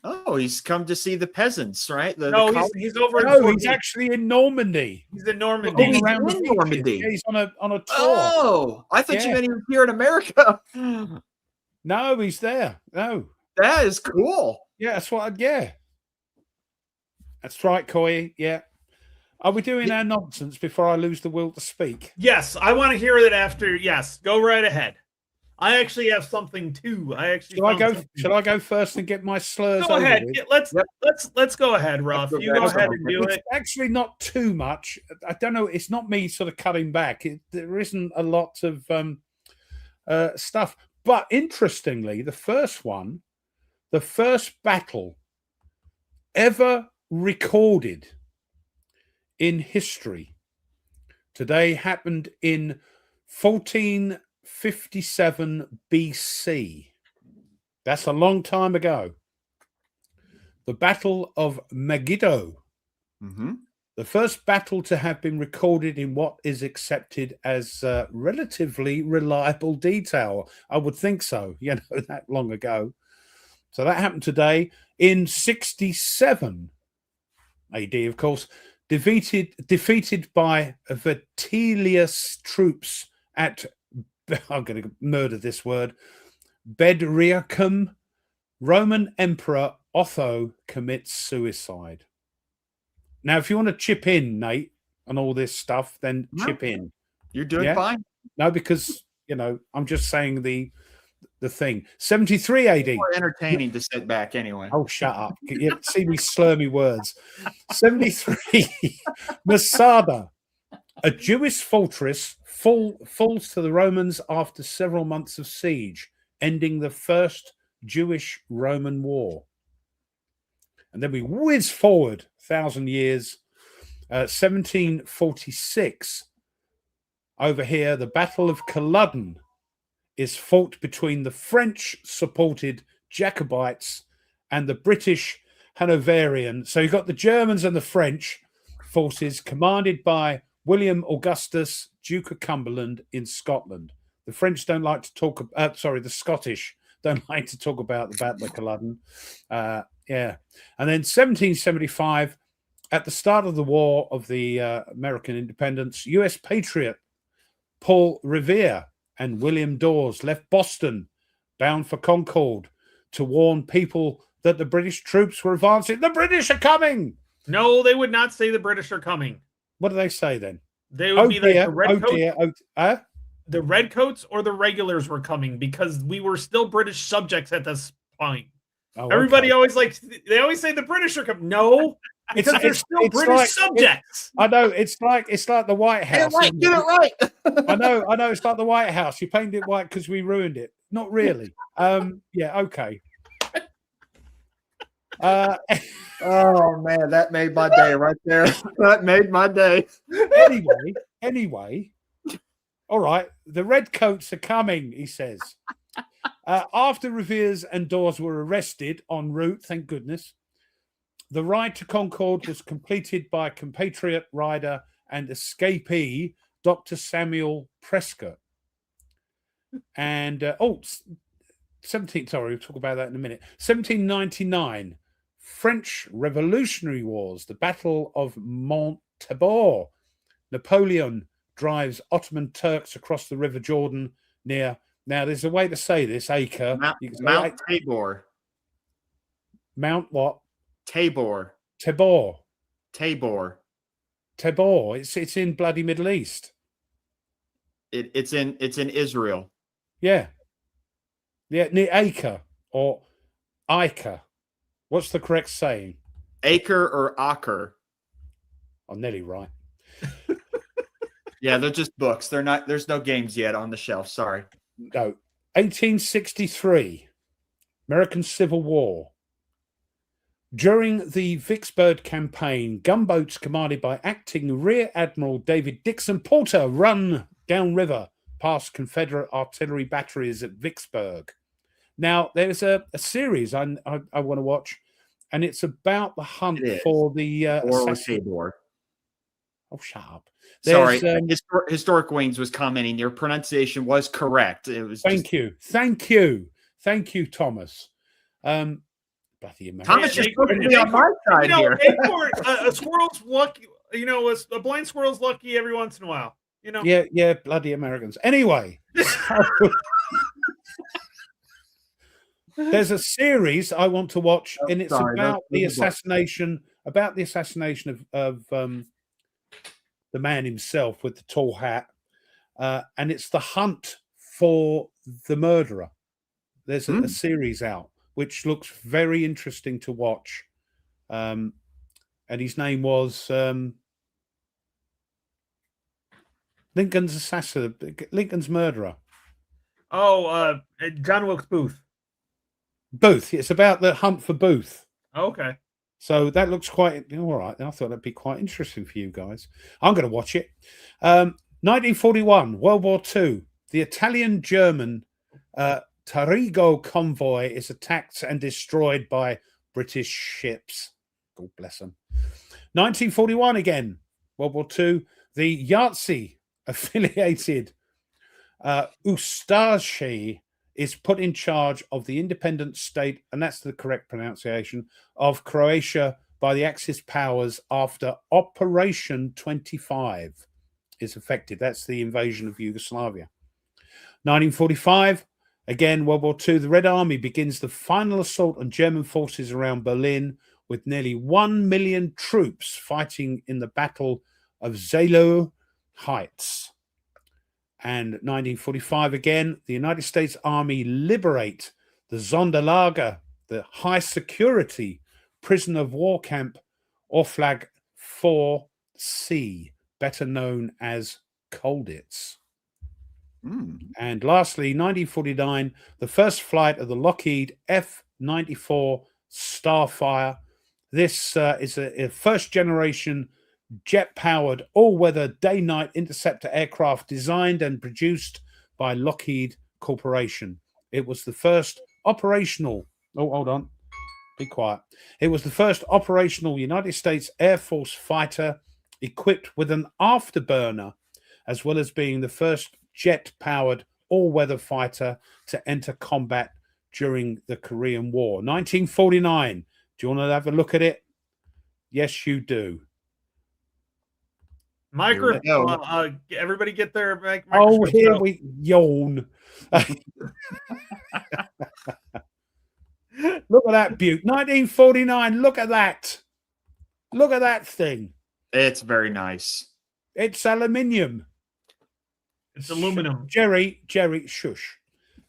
Oh, he's come to see the peasants, right? He's over. No, he's actually in Normandy. He's in Normandy. Oh, he's in Normandy. Yeah, he's on a tour. Oh, I thought you meant he was here in America. No, he's there. No, that is cool. Yeah, that's what. That's right, Coy. Yeah. Are we doing our nonsense before I lose the will to speak? Yes, I want to hear that after. Yes, go right ahead. I actually have something too. Shall I go first and get my slurs? Go ahead. Let's go ahead, Ruff. You go ahead and do it. It's actually not too much. I don't know. It's not me sort of cutting back. There isn't a lot of stuff. But interestingly, the first battle ever recorded in history today happened in 1457 BC. That's a long time ago. The Battle of Megiddo. Mm-hmm. The first battle to have been recorded in what is accepted as relatively reliable detail. I would think so, that long ago. So that happened today in 67 AD, of course, defeated by Vitellius troops at, I'm going to murder this word, Bedriacum. Roman Emperor Otho commits suicide. Now, if you want to chip in, Nate, on all this stuff, then chip in. You're doing fine. No, because, I'm just saying the thing. 73 AD. More entertaining to sit back anyway. Oh, shut up. You see me slur me words. 73. Masada, a Jewish fortress, falls to the Romans after several months of siege, ending the First Jewish-Roman War. And then we whiz forward 1,000 years. 1746. Over here, the Battle of Culloden is fought between the French-supported Jacobites and the British Hanoverian. So you've got the Germans and the French forces commanded by William Augustus, Duke of Cumberland in Scotland. The French don't like to talk. The Scottish don't like to talk about the Battle of Culloden. And then 1775, at the start of the War of the American Independence, U.S. patriot Paul Revere and William Dawes left Boston, bound for Concord, to warn people that the British troops were advancing. The British are coming! No, they would not say the British are coming. What do they say then? They would be like the redcoats. The redcoats or the regulars were coming because we were still British subjects at this point. Oh, Everybody always they always say the British are coming. No, because they're still British subjects. I know it's like the White House. Get it right. I know. It's like the White House. You painted it white because we ruined it. Not really. Okay. Oh man, that made my day right there. That made my day. Anyway. All right, the redcoats are coming, he says. After Revere's and Dawes were arrested en route, thank goodness, the ride to Concord was completed by compatriot rider and escapee Dr. Samuel Prescott. And, we'll talk about that in a minute. 1799, French Revolutionary Wars, the Battle of Montabaur. Napoleon drives Ottoman Turks across the River Jordan near Now, there's a way to say this, acre. You can say Mount Tabor. Mount what? Tabor. Tabor. Tabor. Tabor. It's in bloody Middle East. It's in Israel. Yeah. Yeah, near Acre or Ica. What's the correct saying? Acre or Acher. I'm nearly right. Yeah, they're just books. They're not. There's no games yet on the shelf. Sorry. No. 1863, American Civil War. During the Vicksburg campaign, gunboats commanded by acting Rear Admiral David Dixon Porter run downriver past Confederate artillery batteries at Vicksburg. Now, there's a series I want to watch, and it's about the hunt for the Tabor. Oh, shut up. Sorry, Historic Wings was commenting. Your pronunciation was correct. It was. Thank you, Thomas. Bloody American. Thomas, you're supposed to be on my side here. A squirrel's lucky. A blind squirrel's lucky every once in a while. Yeah, bloody Americans. Anyway, there's a series I want to watch, and it's about the assassination of the man himself with the tall hat, and it's the hunt for the murderer. There's a series out which looks very interesting to watch, and his name was Lincoln's assassin, Lincoln's murderer. Oh, John Wilkes Booth. Booth. It's about the hunt for Booth. Okay. So that looks quite all right. I thought that'd be quite interesting for you guys. I'm going to watch it. 1941, World War II. The Italian-German Tarigo convoy is attacked and destroyed by British ships. God bless them. 1941 again, World War II. The Yahtzee-affiliated Ustashi is put in charge of the independent state, and that's the correct pronunciation, of Croatia by the Axis powers after Operation 25 is effected. That's the invasion of Yugoslavia. 1945, again, World War II, the Red Army begins the final assault on German forces around Berlin with nearly 1 million troops fighting in the Battle of Zelo Heights. And 1945 again, the United States Army liberate the Sonderlager, the high security prisoner of war camp, Orflag 4C, better known as Colditz. And lastly, 1949, the first flight of the Lockheed F-94 Starfire. This is a first-generation jet-powered all-weather day-night interceptor aircraft designed and produced by Lockheed Corporation. It was the first operational... Oh, hold on. Be quiet. It was the first operational United States Air Force fighter equipped with an afterburner, as well as being the first jet-powered all-weather fighter to enter combat during the Korean War. 1949. Do you want to have a look at it? Yes, you do. Everybody get their microphone. Oh, here we yawn. Look at that beaut. 1949. Look at that. Look at that thing. It's very nice. It's aluminium. It's aluminum. Jerry, shush.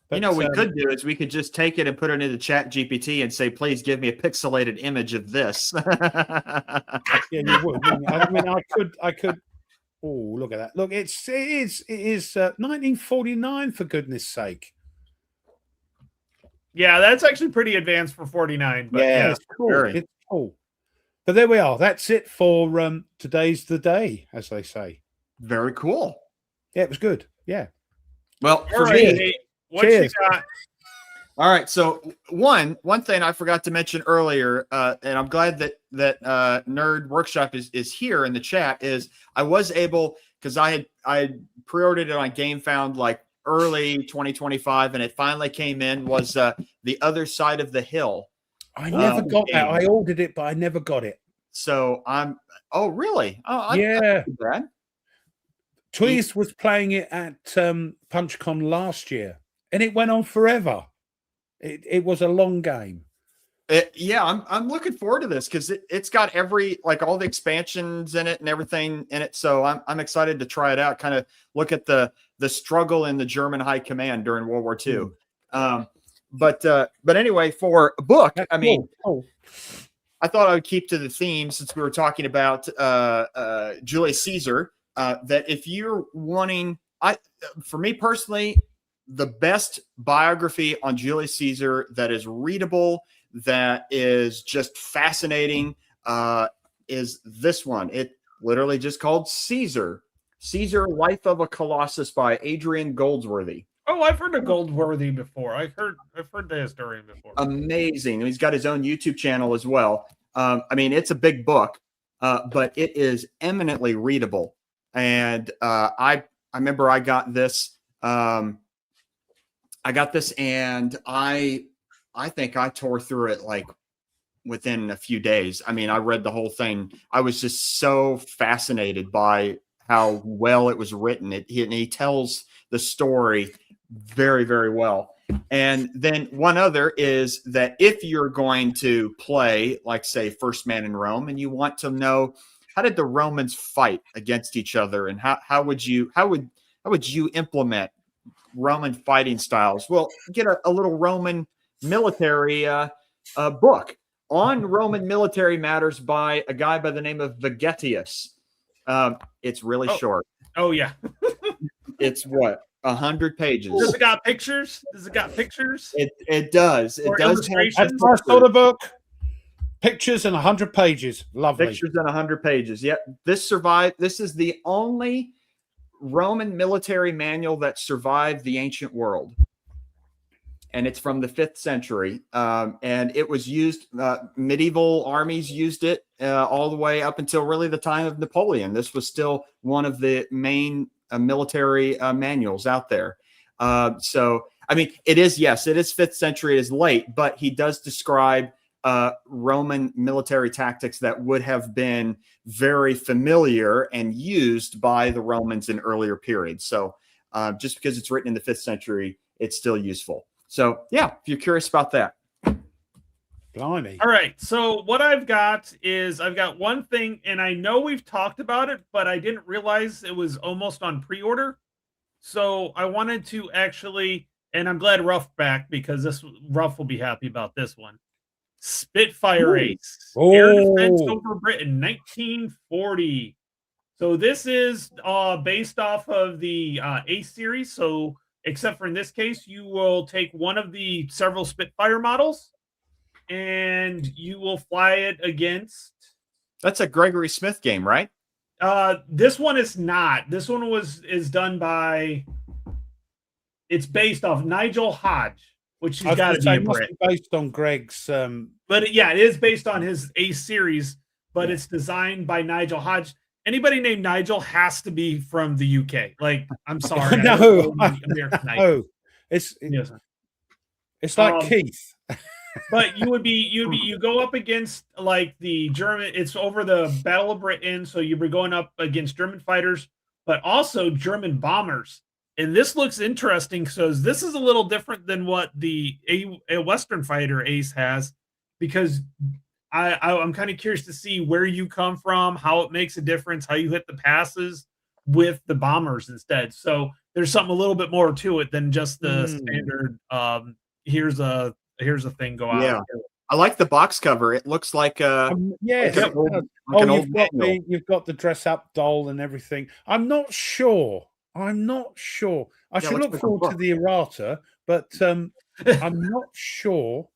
But, what we could do is we could just take it and put it into Chat GPT and say, please give me a pixelated image of this. Yeah, you would. I mean, I could. Oh, look at that. Look, it is 1949, for goodness sake. Yeah, that's actually pretty advanced for 49. But yeah. It's cool. It's cool. But there we are. That's it for today's the day, as they say. Very cool. Yeah, it was good. Yeah. Well, for me, what you got? All right. So one thing I forgot to mention earlier, and I'm glad that Nerd Workshop is here in the chat, is I was able, because I pre-ordered it on GameFound like early 2025, and it finally came in, was The Other Side of the Hill. I never got that. I ordered it, but I never got it. So oh, really? Oh, yeah. Bad. Tweez was playing it at PunchCon last year. and it went on forever. It was a long game. Yeah, I'm looking forward to this because it's got all the expansions in it and everything in it. So I'm excited to try it out. Kind of look at the struggle in the German high command during World War II. But anyway, for a book, I mean, I thought I would keep to the theme since we were talking about Julius Caesar. That if you're wanting, for me personally, the best biography on Julius Caesar that is readable, that is just fascinating, is this one. It literally just called Caesar, Life of a Colossus by Adrian Goldsworthy. Oh, I've heard of Goldsworthy before. I've heard the historian before. Amazing. He's got his own YouTube channel as well. I mean, it's a big book, but it is eminently readable. And I remember I got this. And I think I tore through it like within a few days. I mean, I read the whole thing. I was just so fascinated by how well it was written. He tells the story very, very well. And then one other is that if you're going to play, like say, First Man in Rome, and you want to know how did the Romans fight against each other, and how would you implement Roman fighting styles? Well, get a little Roman military book on Roman military matters by a guy by the name of Vegetius. It's really short. Oh yeah. It's what, 100 pages. Does it got pictures? It does. It does. That's my sort of book. Pictures and 100 pages. Lovely. Pictures and 100 pages. Yep. This survived. This is the only Roman military manual that survived the ancient world. And it's from the 5th century. And it was used, medieval armies used it all the way up until really the time of Napoleon. This was still one of the main military manuals out there. So, I mean, it is 5th century, it is late, but he does describe Roman military tactics that would have been very familiar and used by the Romans in earlier periods. So just because it's written in the 5th century, it's still useful. So yeah, if you're curious about that. Blimey. All right. So what I've got one thing, and I know we've talked about it, but I didn't realize it was almost on pre-order. So I wanted to actually, and I'm glad Ruff back because Ruff will be happy about this one. Spitfire Ace, Air Defense over Britain, 1940. So this is based off of the Ace series. So except for in this case, you will take one of the several Spitfire models and you will fly it against. That's a Gregory Smith game, right? This one is not. This one is done by. It's based off Nigel Hodge, which has got to be a Brit. Based on Greg's. But yeah, it is based on his Ace series, but it's designed by Nigel Hodge. Anybody named Nigel has to be from the UK. Like, I'm sorry. No, it's like Keith. But you go up against like the German. It's over the Battle of Britain, so you'll be going up against German fighters, but also German bombers. And this looks interesting because this is a little different than what a Western fighter Ace has, because I'm kind of curious to see where you come from, how it makes a difference, how you hit the passes with the bombers instead. So there's something a little bit more to it than just the standard. Here's a thing, go out. Yeah, I like the box cover. It looks like you've got the dress up doll and everything. I'm not sure. I should look forward to the errata, but I'm not sure.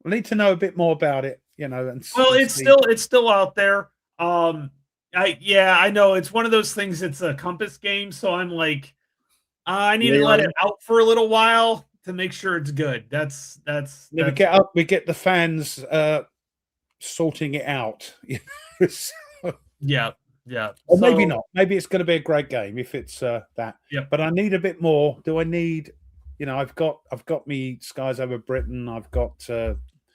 I need to know a bit more about it, And it's still out there. I know it's one of those things. It's a Compass game, so I'm like, I need to let it out for a little while to make sure it's good. That's we get the fans sorting it out. Yeah. Or maybe not. Maybe it's going to be a great game if it's that. Yeah. But I need a bit more. Do I need? I've got me Skies Over Britain. I've got.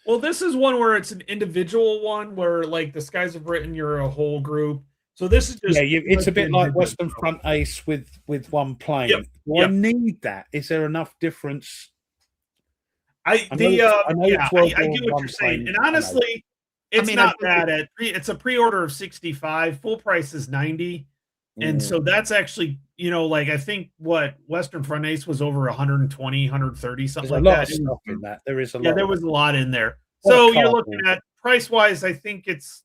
Well, this is one where it's an individual one where, like, the Skies of Britain, you're a whole group. So this is just it's a bit like Western Front Ace with one plane. Yep. Do I need that? Is there enough difference? I get what War you're saying, plane, and honestly, it's not bad. It's a pre-order of 65. Full price is 90, and so that's actually like I think what Western Front Ace was over 120, 130, something like that. There's a lot of stuff in that. There is a lot. Yeah, there was a lot in there. So you're looking at price-wise, I think it's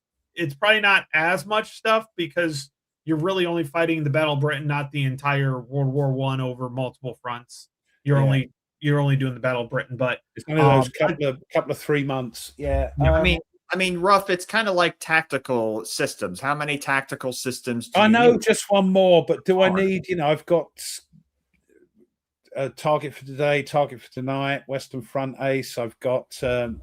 probably not as much stuff because you're really only fighting the Battle of Britain, not the entire World War I over multiple fronts. You're only doing the Battle of Britain, but it's only those couple of 3 months. Yeah. I mean, Ruff, it's kind of like tactical systems. How many tactical systems do I you know need? just one more, but do I need, I've got a target for today, target for tonight, Western Front Ace. I've got, but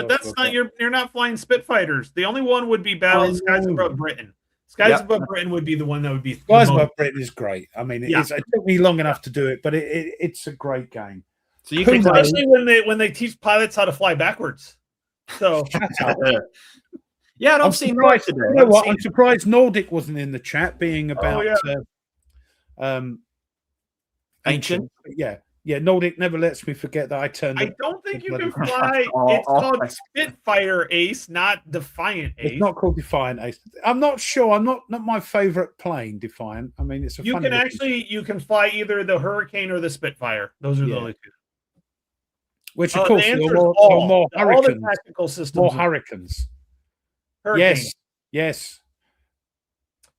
that's not you're not flying Spitfires. The only one would be Skies Above Britain. Skies Above Britain would be the one that would be. Skies Above Britain is great. I mean, it took me long enough to do it, but it's a great game. So you can especially when they teach pilots how to fly backwards. So yeah, I don't see Nordic today. You know what? I'm surprised Nordic wasn't in the chat, being about ancient. Yeah. Nordic never lets me forget that I turned. I don't think you can fly. It's called Spitfire Ace, not Defiant Ace. It's not called Defiant Ace. I'm not sure. I'm not my favorite plane. Defiant. I mean, it's a. You can fly either the Hurricane or the Spitfire. Those are the only two. Which, of course, are more Hurricanes. All the tactical systems. More Hurricanes. Hurricane. Yes.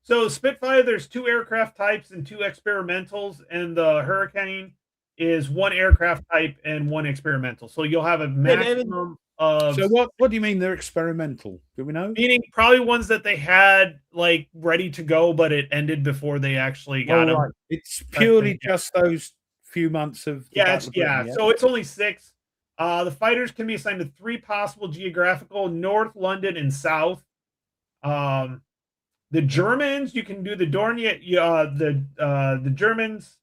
So Spitfire, there's 2 aircraft types and 2 experimentals, and the Hurricane is 1 aircraft type and 1 experimental. So you'll have a maximum of. So what do you mean they're experimental? Do we know? Meaning probably ones that they had like ready to go, but it ended before they actually got them. Right. It's purely just those few months of. So it's only 6. The fighters can be assigned to 3 possible geographical: North, London, and South. The Germans, you can do the Dornier. The Germans.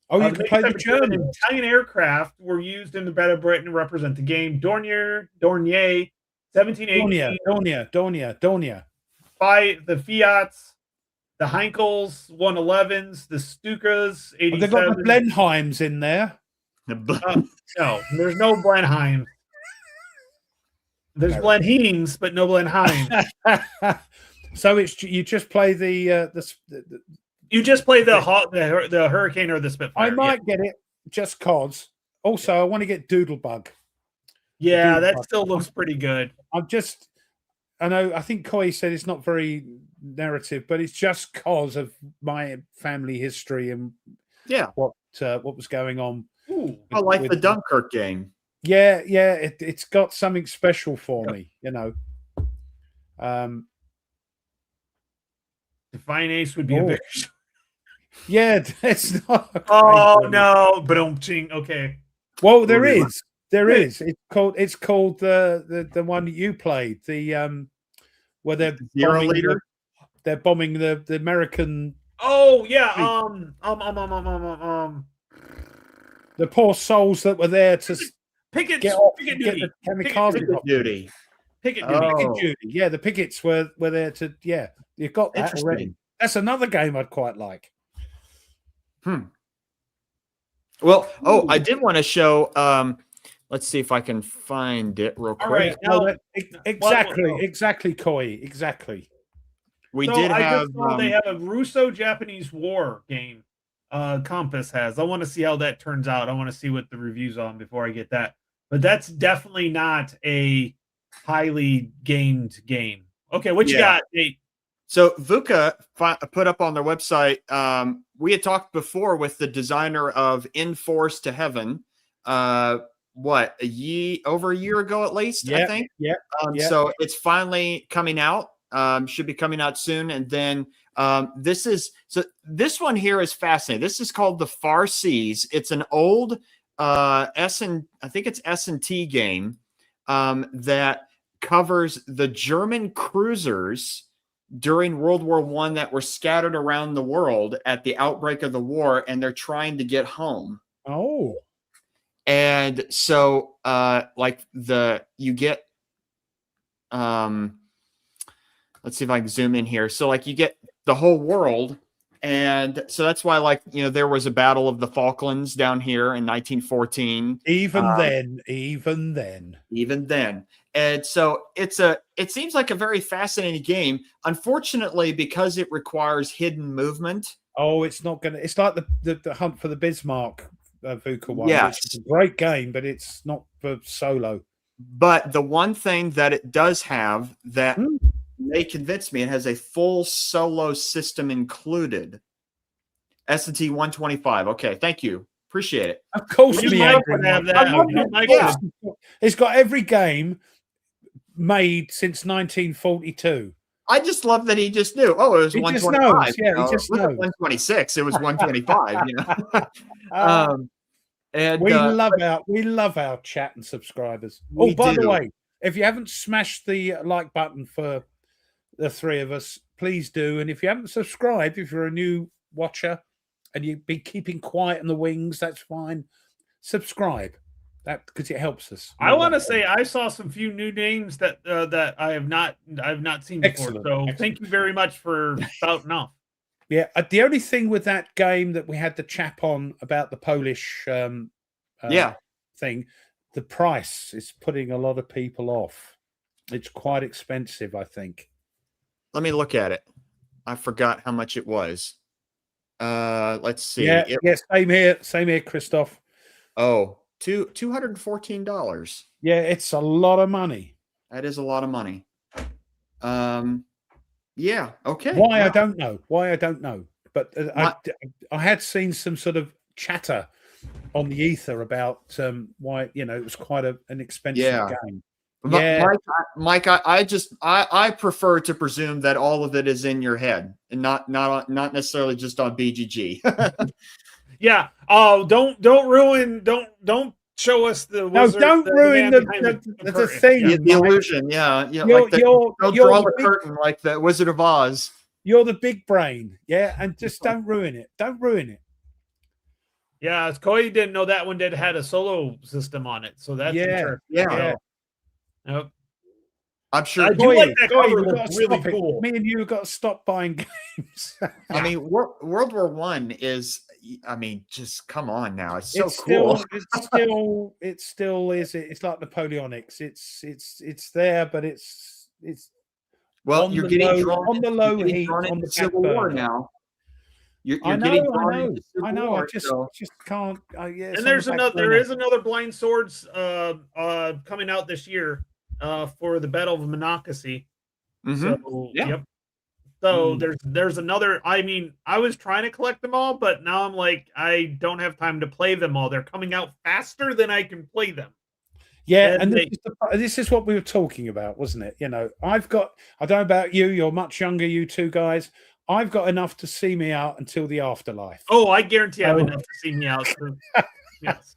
Oh, you can play the Germans. Italian aircraft were used in the Battle of Britain to represent the game. Dornier, 1718. Dornier. The Fiats, the Heinkels, 111s, the Stukas, 87. They've got the Blenheims in there. No, there's no Blenheim. There's Blenheims, but no Blenheim. So you just play the you just play the Hurricane or the Spitfire. I might get it just cause. Also, I want to get Doodlebug. Yeah, that still looks pretty good. I think Koi said it's not very narrative, but it's just cause of my family history and what was going on. Ooh, I like the Dunkirk game. Yeah, it's got something special for me, Define Ace would be a big. Yeah, it's not. No, but okay. Well, there is. It's called the one that you played. The where they're bombing they're bombing the American. Oh yeah. The poor souls that were there to picket duty. The kamikaze duty. Picket duty. Yeah, the pickets were there to. Yeah, you've got that already. That's another game I'd quite like. Well, I did want to show. Let's see if I can find it real quick. All right, exactly, Koi. Exactly. We did have. They have a Russo-Japanese War game. Compass has. I want to see how that turns out. I want to see what the reviews on before I get that. But that's definitely not a highly gamed game. Okay, what you got, Nate? So VUCA put up on their website. We had talked before with the designer of In Force to Heaven. Over a year ago at least, I think. Yeah. So it's finally coming out. Should be coming out soon. And then this one here is fascinating. This is called The Far Seas. It's an old S&T game that covers the German cruisers during World War I that were scattered around the world at the outbreak of the war, and they're trying to get home. Oh. And so you get let's see if I can zoom in here. So like you get the whole world. And so that's why, like, there was a battle of the Falklands down here in 1914. Even then. And so it seems like a very fascinating game. Unfortunately, because it requires hidden movement. Oh, it's not going to, it's like the Hunt for the Bismarck VUCA one. Yes. It's a great game, but it's not for solo. But the one thing that it does have that they convinced me, it has a full solo system included. S&T 125. Okay, thank you. Appreciate it. Of course, you might have that. It's got every game made since 1942. I just love that he just knew. Oh, it was 125. Knows. Yeah, he just knows. 126. It was 125. And we love our chat and subscribers. By the way, if you haven't smashed the like button for the three of us, please do. And if you haven't subscribed, if you're a new watcher and you've been keeping quiet in the wings, that's fine. Subscribe, that because it helps us. I want to say I saw some few new names that I have not seen before. So thank you very much for spouting off. Yeah, the only thing with that game that we had the chap on about the Polish thing, the price is putting a lot of people off. It's quite expensive, I think. Let me look at it. I forgot how much it was. Let's see. Yeah, same here, Christoph. Oh, $214. Yeah, it's a lot of money. That is a lot of money. Yeah. Okay. Why I don't know. But I had seen some sort of chatter on the ether about why it was quite an expensive game. Yeah, Mike, I prefer to presume that all of it is in your head and not necessarily just on BGG. Yeah. Oh, don't ruin. Don't show us the wizard. No, don't ruin the thing. The illusion. Yeah. Don't draw the curtain like the Wizard of Oz. You're the big brain. Yeah. And just don't ruin it. Don't ruin it. Yeah. Koi didn't know that one had a solo system on it. So that's interesting. Yeah. Yep. I'm sure. I do like that cover. Looks really cool. Me and you have got to stop buying games. I mean, World War I is. I mean, just come on now. It's so cool. It still is. It's like Napoleonics. It's there, but it's. Well, you're getting drawn on the low heat on the Civil War now. You're getting drawn into Civil War. I just can't. And there is another Blind Swords coming out this year for the Battle of Monocacy. So, yep. So there's another. I mean, I was trying to collect them all, but now I'm like, I don't have time to play them all. They're coming out faster than I can play them. Yeah, and this is what we were talking about, wasn't it? I don't know about you. You're much younger, you two guys. I've got enough to see me out until the afterlife. Oh, I guarantee I have enough to see me out. Yes.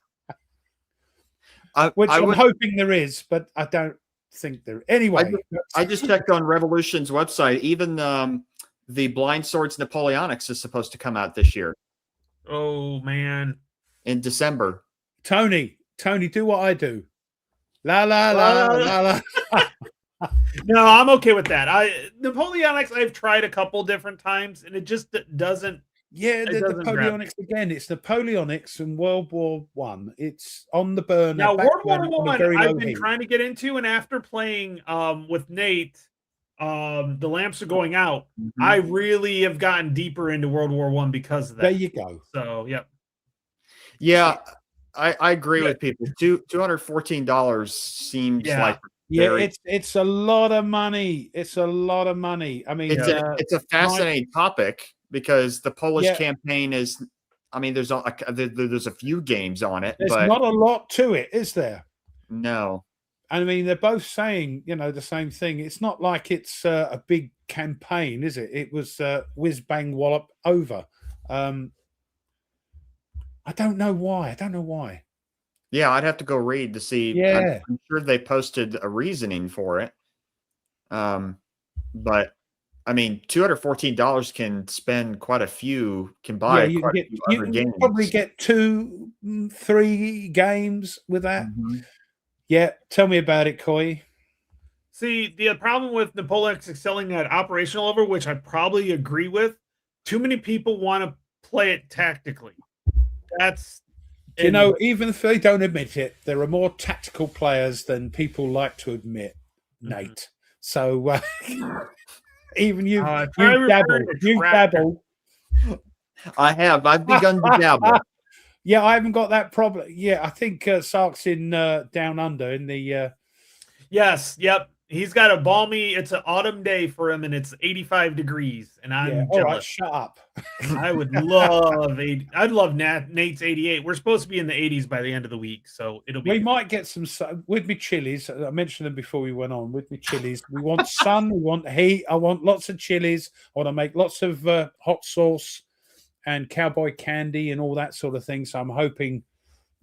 I'm hoping there is, but I don't think there. Anyway, I just checked on Revolution's website. Even the Blind Swords Napoleonics is supposed to come out this year. Oh man! In December. Tony, do what I do. La la la la la. No, I'm okay with that. Napoleonics I've tried a couple different times, and it just doesn't. Yeah, the Napoleonics again. It's Napoleonics and World War One. It's on the burner. Now, World War One, I've been trying to get into, and after playing with Nate, the lamps are going out. I really have gotten deeper into World War One because of that. There you go. So, yep. Yeah, I agree with people. $214 seems like. Yeah, it's a lot of money. It's a lot of money. I mean, it's a fascinating topic because the Polish campaign is. I mean, there's a few games on it. There's not a lot to it, is there? No. I mean, they're both saying the same thing. It's not like it's a big campaign, is it? It was whiz bang wallop over. I don't know why. Yeah, I'd have to go read to see. Yeah. I'm sure they posted a reasoning for it. But I mean, $214 can spend quite a few. Can buy you can probably get 2-3 games with that. Yeah, tell me about it, Koi. See, the problem with Napoleon's excelling at operational level, which I probably agree with, too many people want to play it tactically. That's You know, even if they don't admit it, there are more tactical players than people like to admit, Nate. So even you dabble. I've begun to dabble. Yeah, I haven't got that problem. Yeah, I think Sark's in Down Under in the. Yes, yep. He's got a balmy. It's an autumn day for him, and it's 85 degrees, and I'm jealous. All right, shut up. I would love I'd love Nate's 88. We're supposed to be in the 80s by the end of the week, so it'll be. We might get some with me chilies. I mentioned them before we went on. With me chilies, we want sun, we want heat. I want lots of chilies. I want to make lots of hot sauce and cowboy candy and all that sort of thing. So I'm hoping,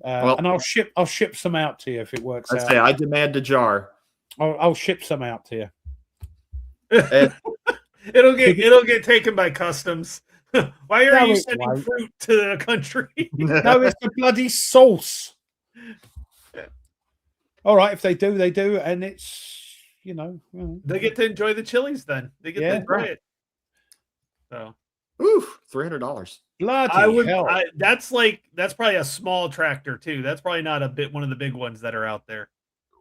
and I'll ship some out to you if it works out. I demand a jar. I'll ship some out to you. It'll get taken by customs. Why are you sending fruit to the country? No, it's the bloody sauce. All right, if they do, they do, and it's they get to enjoy the chilies. Then they get to enjoy it. So, $300. Bloody hell! That's probably a small tractor too. That's probably not one of the big ones that are out there.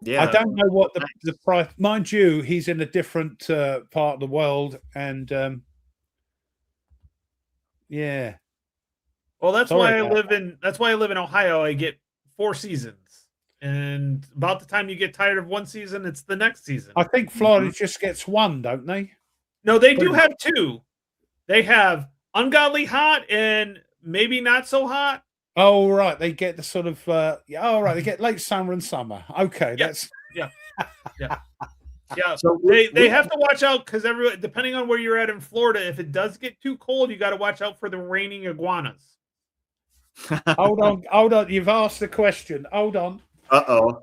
Yeah, I don't know what the price. Mind you, he's in a different part of the world, and yeah. Well, that's why I live in Ohio. I get 4 seasons, and about the time you get tired of one season, it's the next season. I think Florida just gets one, don't they? No, they do have 2. They have ungodly hot and maybe not so hot. Oh, right. They get the sort of, they get late summer and summer. Okay. That's, yeah. So they have to watch out because depending on where you're at in Florida, if it does get too cold, you got to watch out for the raining iguanas. Hold on. You've asked the question. Hold on. Oh,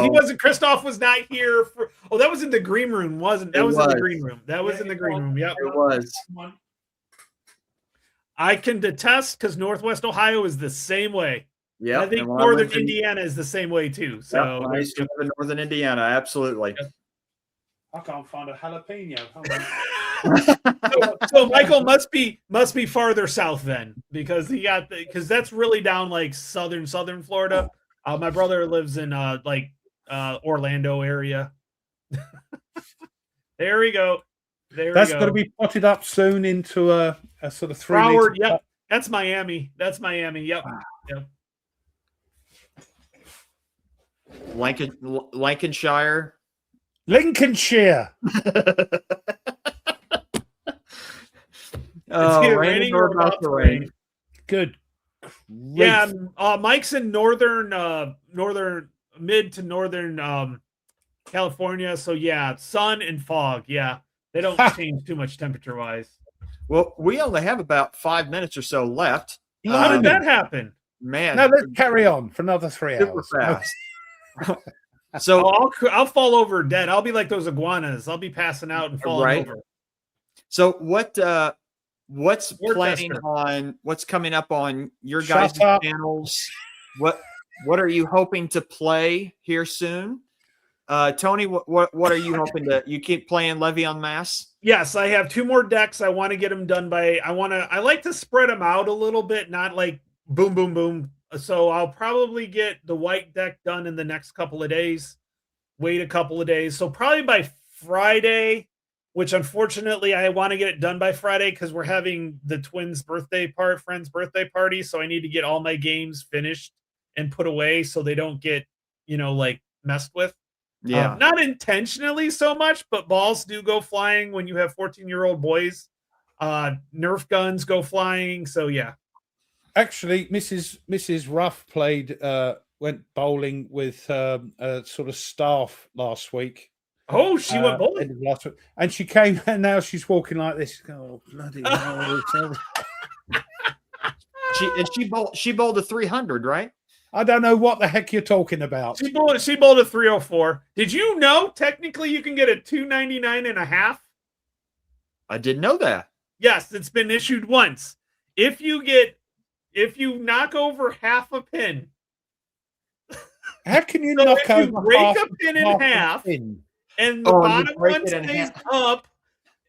he wasn't. Christoph was not here for. Oh, that was in the green room, wasn't? That was in the green room. That was in the green room. Yep, it was. I can detest because Northwest Ohio is the same way. Yeah, I think Northern Indiana is the same way too. So I used to live in Northern Indiana, absolutely. Yep. I can't find a jalapeno. so Michael must be farther south then because because that's really down like southern Florida. My brother lives in Orlando area. There we go. That's going to be potted up soon into a sort of 3 Broward, yep. That's Miami. Yep. Yep. Lincolnshire. It's raining or about to rain. Good. Yeah, Mike's in northern mid to northern California, so yeah, sun and fog. Yeah, they don't change too much temperature wise. Well, we only have about 5 minutes or so left. How did that happen, man? Now let's carry on for another 3 hours. Fast. So I'll fall over dead. I'll be like those iguanas. I'll be passing out and falling over. So what's planning on what's coming up on your guys' channels? What are you hoping to play here soon? Tony, what are you hoping to? You keep playing Levy en Masse? Yes, I have 2 more decks. I want to get them done by. I like to spread them out a little bit, not like boom, boom, boom. So I'll probably get the white deck done in the next couple of days. Wait a couple of days. So probably by Friday, which unfortunately I want to get it done by Friday because we're having the twins' friend's birthday party. So I need to get all my games finished and put away so they don't get, messed with. Yeah. Not intentionally so much, but balls do go flying when you have 14-year-old boys. Nerf guns go flying. So yeah. Actually, Mrs. Ruff went bowling with sort of staff last week. Oh, she went bowling last week, and she came, and now she's walking like this. Oh, bloody hell! She bowled a 300, right? I don't know what the heck you're talking about. She bowled a 304. Did you know technically you can get a 299 and a half? I didn't know that. Yes, it's been issued once. If you knock over half a pin. How can you knock over break a pin in half? and the Oh, you bottom break one it in stays half. up,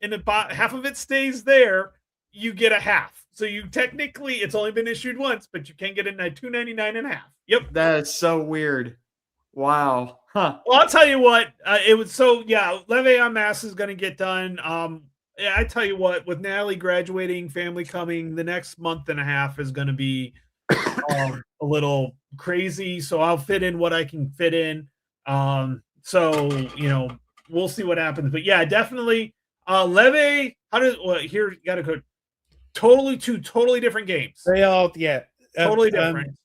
and half of it stays there, you get a half. So you technically, it's only been issued once, but you can get it at $2.99 and a half. Yep. That is so weird. Wow. Huh. Well, I'll tell you what, it was so yeah. Leve en masse is going to get done. Yeah, I tell you what, with Natalie graduating, family coming, the next month and a half is going to be a little crazy. So I'll fit in what I can fit in. So we'll see what happens. But yeah, definitely. Leve, here you got to go. Two totally different games. They are, yeah, Totally different.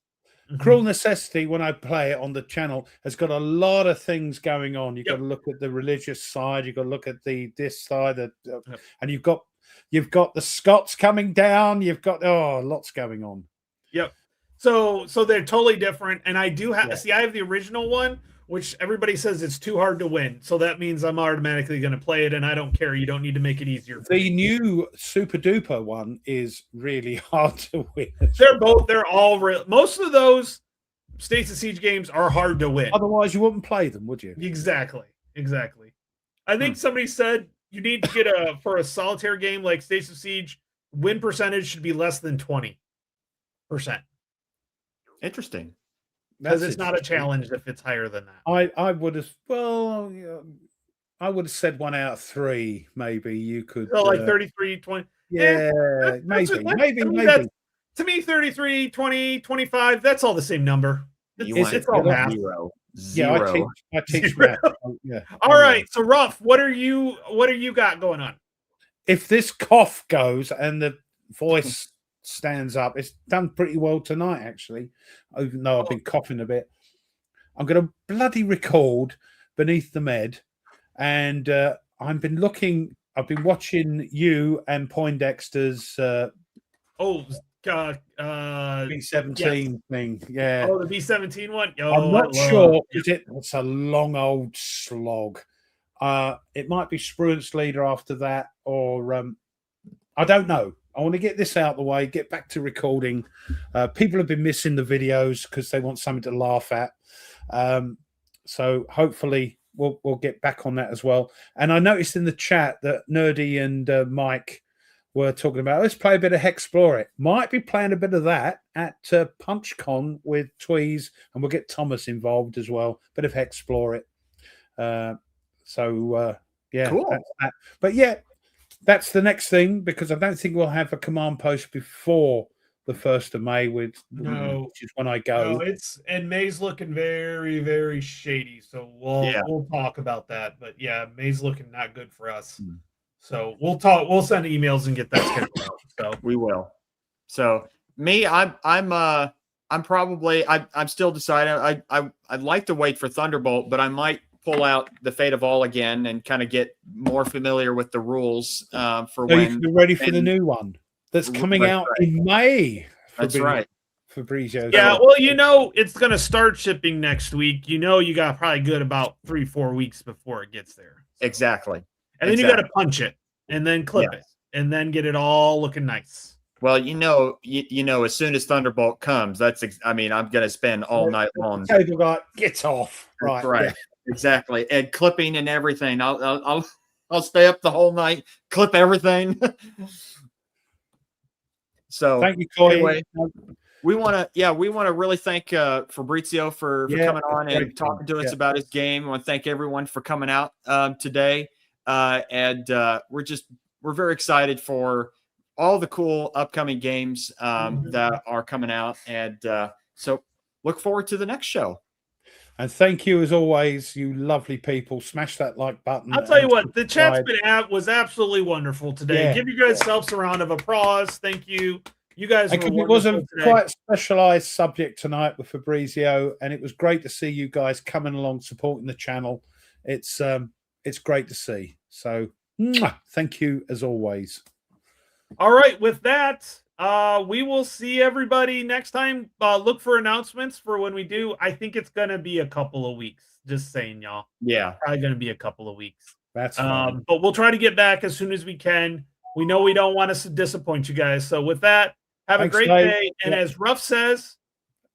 Cruel Necessity, when I play it on the channel, has got a lot of things going on. You've got to look at the religious side. You've got to look at this side, and you've got the Scots coming down. You've got lots going on. Yep. So they're totally different. And I do have I have the original one, which everybody says it's too hard to win. So that means I'm automatically going to play it, and I don't care. You don't need to make it easier. The new Super Duper one is really hard to win. They're all real. Most of those States of Siege games are hard to win. Otherwise, you wouldn't play them, would you? Exactly. I think somebody said you need to get for a solitaire game like States of Siege, win percentage should be less than 20%. Interesting. Because it's not a challenge if it's higher than I that. would have I would have said 1 out of 3. Maybe you could. So like 33, 20. Yeah, maybe. To me, 33, 20, 25. That's all the same number. It's all math. Zero. Yeah, I teach math. Yeah. All right. So Ruff, what are you got going on? If this cough goes and the voice stands up, it's done pretty well tonight, actually, even though I've been coughing a bit. I'm going to bloody record Beneath the Med, and I've been watching you and Poindexter's B-17 thing. Yeah. Oh, the B-17 one? I'm not sure because it's a long old slog. It might be Spruance Leader after that, or I don't know. I want to get this out of the way, get back to recording. People have been missing the videos because they want something to laugh at. So hopefully we'll get back on that as well. And I noticed in the chat that Nerdy and Mike were talking about, let's play a bit of Hexplore It. Might be playing a bit of that at PunchCon with Tweez, and we'll get Thomas involved as well. Bit of Hexplore It. Yeah, cool. That's that. But yeah, that's the next thing, because I don't think we'll have a command post before the 1st of May, which is when I go. No, and May's looking very, very shady. So we'll talk about that. But yeah, May's looking not good for us. So we'll talk. We'll send emails and get that scheduled out. So we will. So me, I'm still deciding. I'd like to wait for Thunderbolt, but I might pull out the Fate of All again and kind of get more familiar with the rules for when you're ready for the new one that's coming out in May. That's right. Fabrizio. Yeah, well, it's going to start shipping next week. You got probably good about 3-4 weeks before it gets there. Exactly. And then you got to punch it and then clip it and then get it all looking nice. Well, as soon as Thunderbolt comes, I'm going to spend all night long. Table guy, get off. Right. Yeah. Exactly. And clipping and everything. I'll stay up the whole night, clip everything. So thank you, Corey. Anyway, we want to really thank Fabrizio for coming on and talking to us about his game. I want to thank everyone for coming out today. And we're very excited for all the cool upcoming games that are coming out. And so look forward to the next show. And thank you, as always, you lovely people. Smash that like button. I'll tell you what, the chat's was absolutely wonderful today. Yeah. Give you guys selves a round of applause. Thank you. You guys it was a quite specialized subject tonight with Fabrizio, and it was great to see you guys coming along, supporting the channel. It's great to see. So thank you as always. All right, with that, we will see everybody next time. Look for announcements for when we do. I think it's gonna be a couple of weeks. Just saying, y'all. Yeah, probably gonna be a couple of weeks. That's but we'll try to get back as soon as we can. We know we don't want to disappoint you guys. So with that, have a great day. And as Ruff says,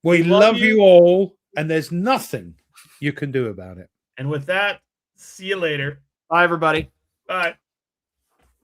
we love you all, and there's nothing you can do about it. And with that, See you later. Bye, everybody. Bye.